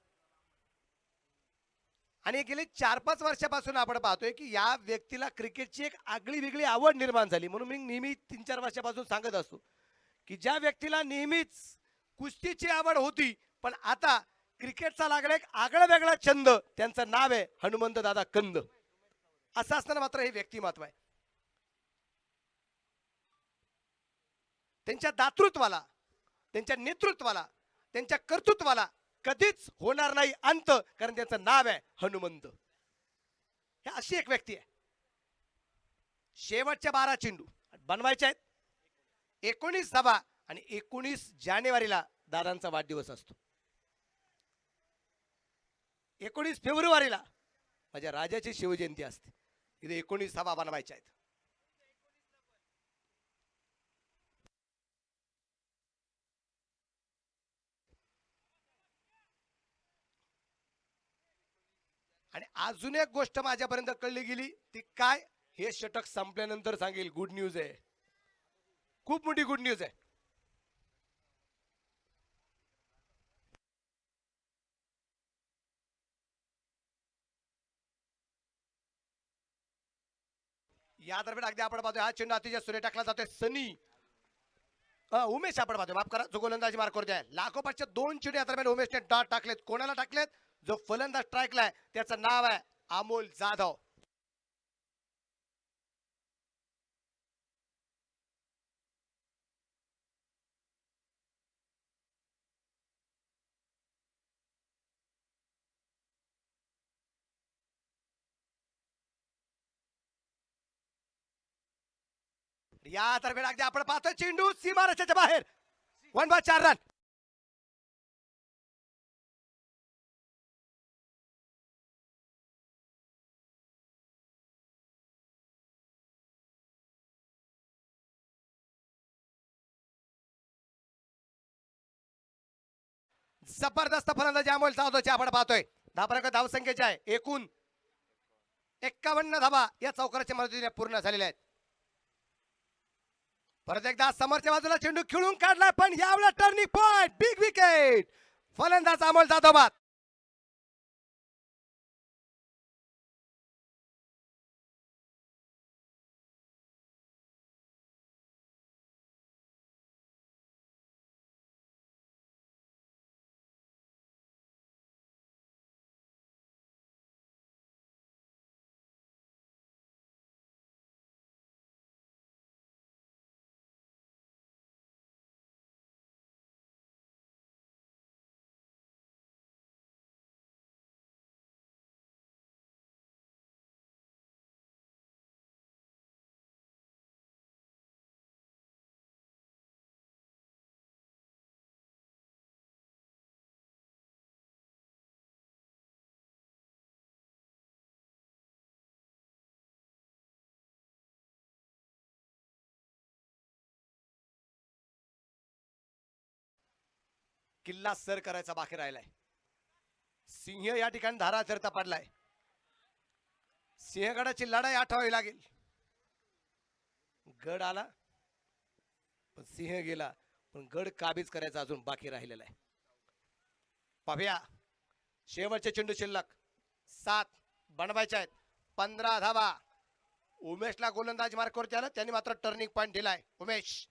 आणि गेले 4-5 वर्षापासून आपण पाहतोय की या व्यक्तीला क्रिकेटची एक आगळी वेगळी आवड निर्माण झाली. म्हणून मी नेहमी 3-4 वर्षापासून सांगत असतो की ज्या व्यक्तीला नेहमीच कुस्तीची आवड होती पण आता क्रिकेटचा लागला एक आगळा वेगळा छंद, त्यांचं नाव आहे हनुमंत दादा कंद. असं असताना मात्र हे व्यक्तिमत्व आहे. त्यांच्या दातृत्वाला, त्यांच्या नेतृत्वाला, त्यांच्या कर्तृत्वाला कधीच होणार नाही अंत, कारण त्यांचं नाव आहे हनुमंत. हे अशी एक व्यक्ती आहे. शेवटच्या 12 चेंडू बनवायचे आहेत. 19 धावा आणि 19 जानेवारीला दादांचा वाढदिवस असतो. 19 फेब्रुवारीला माझ्या राजाची शिवजयंती असते. इथे 19 धावा बनवायच्या आहेत. आणि अजून एक गोष्ट माझ्यापर्यंत कळली गेली ती काय, हे षटक संपल्यानंतर सांगेल. गुड न्यूज आहे, खूप मोठी गुड न्यूज आहे. या दरम्यान अगदी आपण पाहतोय हा चेंडू अतिशय सुरे टाकला जातोय. सनी उमेश आपण पाहतोय, माफ करा, जो गोलंदाजी मार्कवरती आहे. लागोपाठच्या 2 चेंडू या दरम्यान उमेशने डॉट टाकलेत. कोणाला टाकलेत? जो फलंदाज स्ट्राईकला आहे त्याचं नाव आहे अमोल जाधव. या दरम्यान अगदी आपण पाहतोय चेंडू सीमारेषेच्या बाहेर. 1/4 रन. जबरदस्त फलंदाजी अमोल जाधवची आपण पाहतोय. धावसंख्येच्या आहे एकूण 51 धावा या चौकाराच्या मदतीने पूर्ण झालेल्या आहेत. परत एकदा समोरच्या बाजूला चेंडू खेळून काढलाय पण यावेळेला टर्निंग पॉइंट, बिग विकेट. फलंदाज अमोल जाधव बाद. किल्ला सर करायचा बाकी राहिलाय. सिंह या ठिकाणी धारा चरता पडलाय. सिंहगडाची लढाई आठवावी लागेल. गड आला पण सिंह गेला, पण गड काबीज करायचा अजून बाकी राहिलेला आहे. पाहूया शेवटचे चेंडू शिल्लक 7 बनवायचे आहेत. 15 धावा. उमेशला गोलंदाज मार्कवरती आलं, त्यांनी मात्र टर्निंग पॉइंट दिलाय. उमेश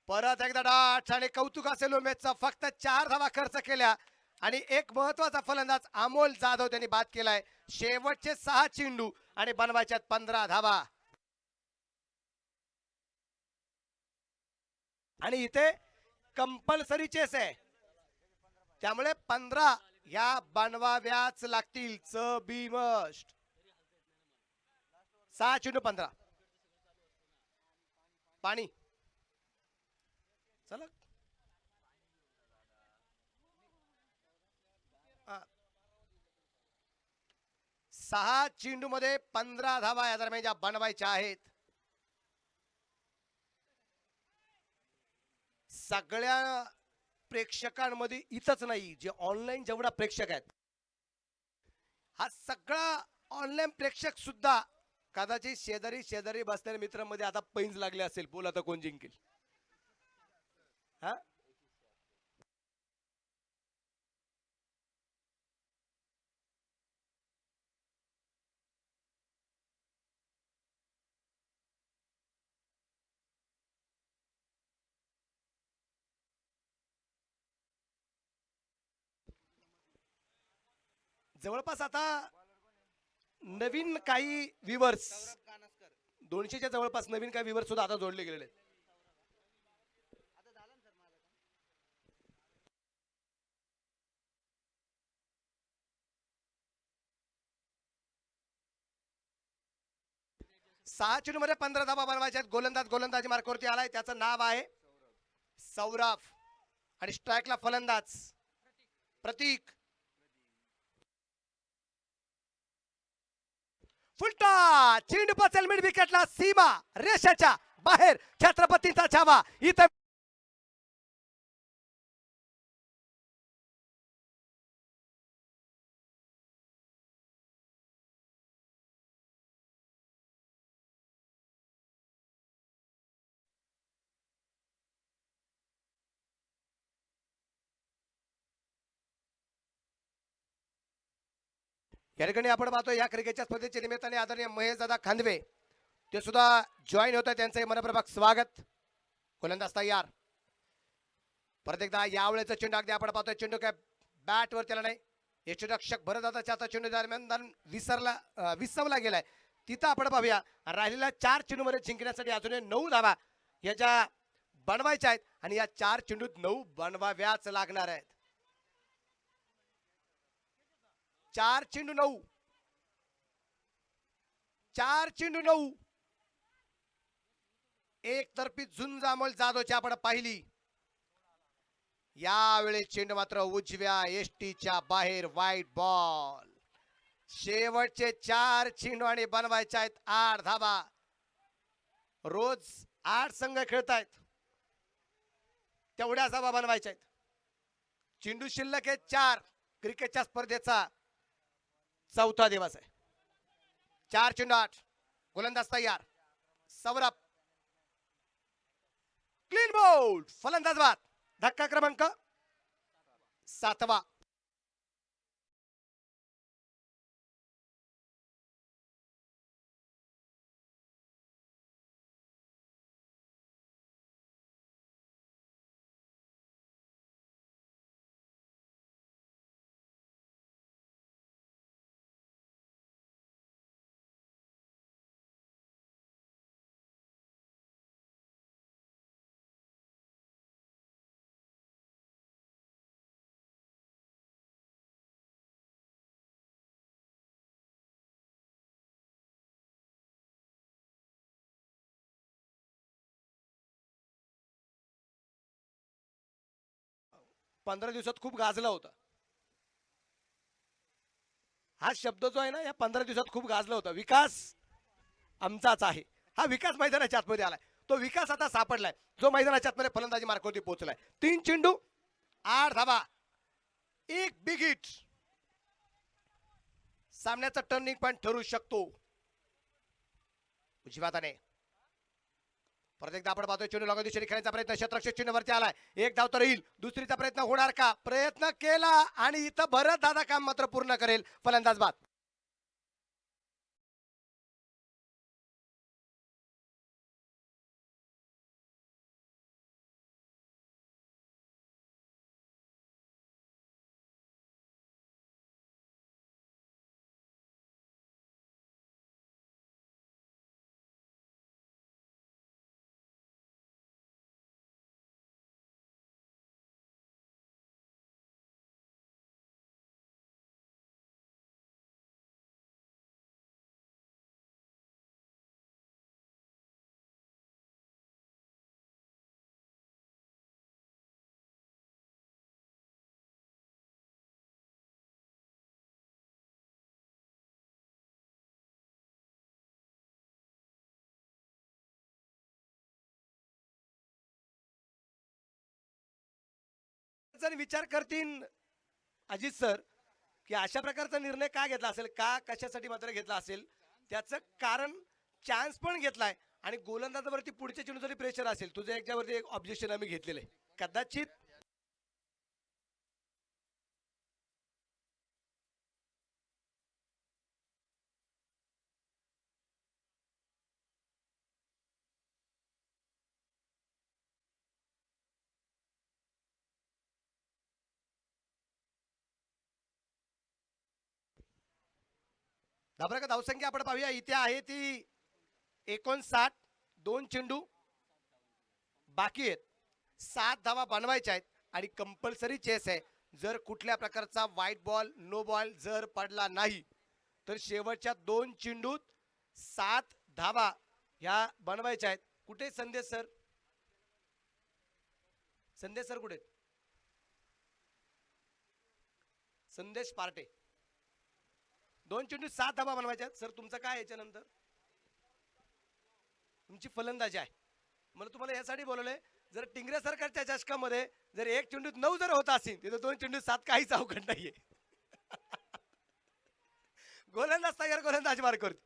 परत एकदा डाट आणि कौतुक असेल उमेशचं. फक्त 4 धावा खर्च केल्या आणि एक महत्वाचा फलंदाज अमोल जाधव त्यांनी बाद केलाय. शेवटचे 6 चेंडू आणि बनवायच्यात 15 धावा. आणि इथे कंपल्सरी चेस आहे, त्यामुळे 15 या बनवाव्याच लागतील. च बी मस्ट. 6 चेंडू 15. पाणी चला. 6 चेंडू मध्ये 15 धावा या दरम्यान ज्या बनवायच्या आहेत. सगळ्या प्रेक्षकांमध्ये इथंच नाही, जे ऑनलाईन जेवढा प्रेक्षक आहेत, हा सगळा ऑनलाईन प्रेक्षक सुद्धा कदाचित शेजारी शेजारी बसणाऱ्या मित्रांमध्ये आता पैंज लागले असेल. बोला तर कोण जिंकेल. हा जवळपास आता नवीन काही व्ह्युअर्स, 200च्या जवळपास नवीन काही व्ह्युअर्स सुद्धा आता जोडले गेलेले आहेत. सहा चेंडू मध्ये 15 धावा बनवायच्या आहेत. गोलंदाजी मार्कवरती आलाय, त्याचं नाव आहे सौरभ आणि स्ट्राईकला फलंदाज प्रतीक. फुलटा चेंडू पचेल मिड विकेटला, सीमा रेषेच्या बाहेर. छत्रपतींचा छावा इथे. या ठिकाणी आपण पाहतो या क्रिकेटच्या स्पर्धेच्या निमित्ताने आदरणीय महेश दादा खांदवे ते सुद्धा जॉईन होत आहे. त्यांचं मनपूर्वक स्वागत. गोलंदाज तयार. परत एकदा यावेळेचा चेंडू अगदी आपण पाहतोय, चेंडू काय बॅट वर त्याला नाही. यष्टीरक्षक भरतदादाच्या आता चेंडू दरम्यान विसवला गेलाय. तिथं आपण पाहूया राहिलेल्या 4 चेंडू मध्ये जिंकण्यासाठी अजूनही 9 धावा याच्या बनवायच्या आहेत आणि या 4 चेंडूत 9 बनवाव्याच लागणार आहेत. 4 चेंडू 9. 4 चेंडू 9. एक तर्फी झुंज अमोल जाधवची आपण पाहिली. यावेळी चेंडू मात्र उजव्या एसटीच्या बाहेर. वाईट बॉल. शेवटचे 4 चेंडू आणि बनवायचे आहेत 8 धावा. रोज 8 संघ खेळतायत, तेवढ्या धावा बनवायच्या आहेत. चेंडू शिल्लक आहे 4. क्रिकेटच्या स्पर्धेचा 4था दिवस आहे. 4 चेंडू 8. गोलंदाज तयार. Saurabh clean bowled. फलंदाज बाद. धक्का क्रमांक 7वा. पंधरा दिवसात खूप गाजला होता हा शब्द जो आहे ना. या 15 दिवसात खूप गाजला होता. विकास आमचाच आहे. हा विकास मैदानाच्या आतमध्ये आलाय. तो विकास आता सापडलाय, जो मैदानाच्या आतमध्ये फलंदाजी मार्कवरती पोहोचलाय. 3 चेंडू 8 धावा. एक बिग हिट सामन्याचा टर्निंग पॉइंट ठरू शकतो. उजव्या हाताने परत एकदा आपण पाहतोय चेंडू लागून दिशेने खेळण्याचा प्रयत्न, क्षेत्ररक्षक चेंडूवरती आलाय, एक धाव तर येईल, दुसरीचा प्रयत्न होणार का? प्रयत्न केला आणि इथं भरत दादा काम मात्र पूर्ण करेल, फलंदाज बाद. जण विचार करतील अजित सर की अशा प्रकारचा निर्णय का घेतला असेल, का कशासाठी मात्र घेतला असेल, त्याचं कारण चान्स पण घेतलाय आणि गोलंदाजावरती पुढच्या चेंडूसाठी प्रेशर असेल. तुझं याच्यावरती एक ऑब्जेक्शन आम्ही घेतलेलं आहे, कदाचित धाबराका धावसंख्या आपण पाहूया, इथे आहे ती 59. 2 चेंडू बाकी आहेत, 7 धावा बनवायच्या आहेत आणि कंपल्सरी चेस आहे. जर कुठल्या प्रकारचा व्हाईट बॉल, नो बॉल जर पडला नाही तर शेवटच्या 2 चेंडूत 7 धावा ह्या बनवायच्या आहेत. कुठे संदेश सर? संदेश सर कुठे? संदेश पार्टे. 2 चेंडू 7 धावा बनवायच्या आहेत. सर तुमचं काय याच्यानंतर? तुमची फलंदाजी आहे. मला तुम्हाला यासाठी बोलवलंय, जर टिंगरे सरकारच्या चषकामध्ये जर 1 चेंडूत 9 जर होत असेल तिथे 2 चेंडूत 7 काहीच अवघड नाहीये. गोलंदाज तयार, गोलंदाज मार करतो.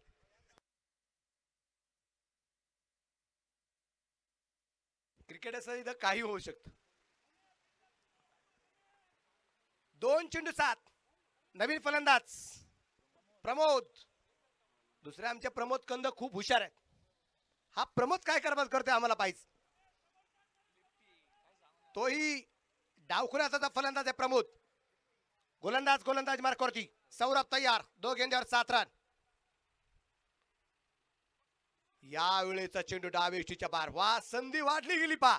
क्रिकेट असं इथं काही होऊ शकतं. 2 चेंडू 7. नवीन फलंदाज प्रमोद. दुसरे आमचे प्रमोद कंद खूप हुशार आहेत. हा प्रमोद काय करतोय आम्हाला पाहिजे. तोही डावखुऱ्याचा फलंदाज आहे प्रमोद. गोलंदाज मार्क करती. सौरभ तयार, 2 गेंद्यावर 7 रन. या वेळेचा चेंडू डावेष्टीच्या बार. वा, संधी वाढली गेली पा.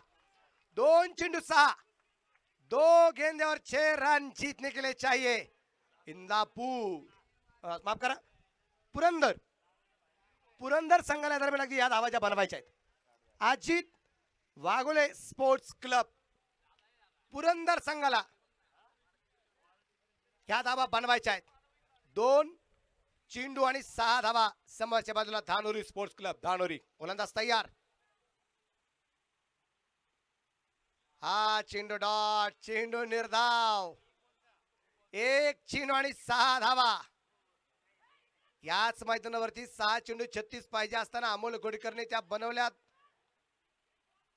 2 चेंडू 6. 2 गेंद्यावर 6 रन जीतने के लिए चाहिए. इंदापूर, माफ करा, पुरंदर संघाला दरम्यान अगदी या धावाच्या बनवायच्या आहेत. अजित वाघोले स्पोर्ट्स क्लब पुरंदर संघाला ह्या धावा बनवायच्या आहेत. 2 चेंडू आणि 6 धावा. समोरच्या बाजूला धानोरी स्पोर्ट्स क्लब धानोरी. गोलंदाज तयार. हा चेंडू डॉट, चेंडू निर्धाव. 1 चेंडू आणि 6 धावा. याच मैदानावरती 6 चेंडू 36 पाहिजे असताना अमोल गोडीकरने त्या बनवल्यात.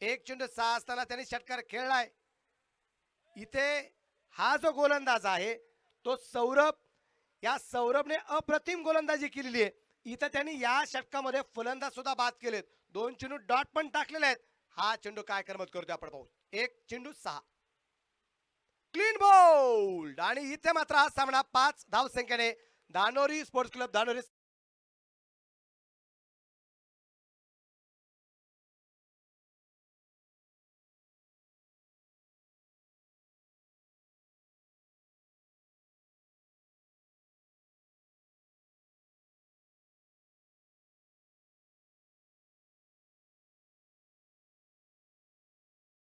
1 चेंडू 6 असताना त्यांनी षटकार खेळलाय. इथे हा जो गोलंदाज आहे तो सौरभ, या सौरभने अप्रतिम गोलंदाजी केलेली आहे. इथं त्यांनी या षटकामध्ये फलंदाज सुद्धा बाद केलेत. 2 चेंडू डॉट पण टाकलेले आहेत. हा चेंडू काय करमत करतोय आपण पाहू. 1 चेंडू 6. Clean bowled. आणि इथे मात्र हा सामना 5 धावसंख्येने धानोरी स्पोर्ट्स क्लब धानोरी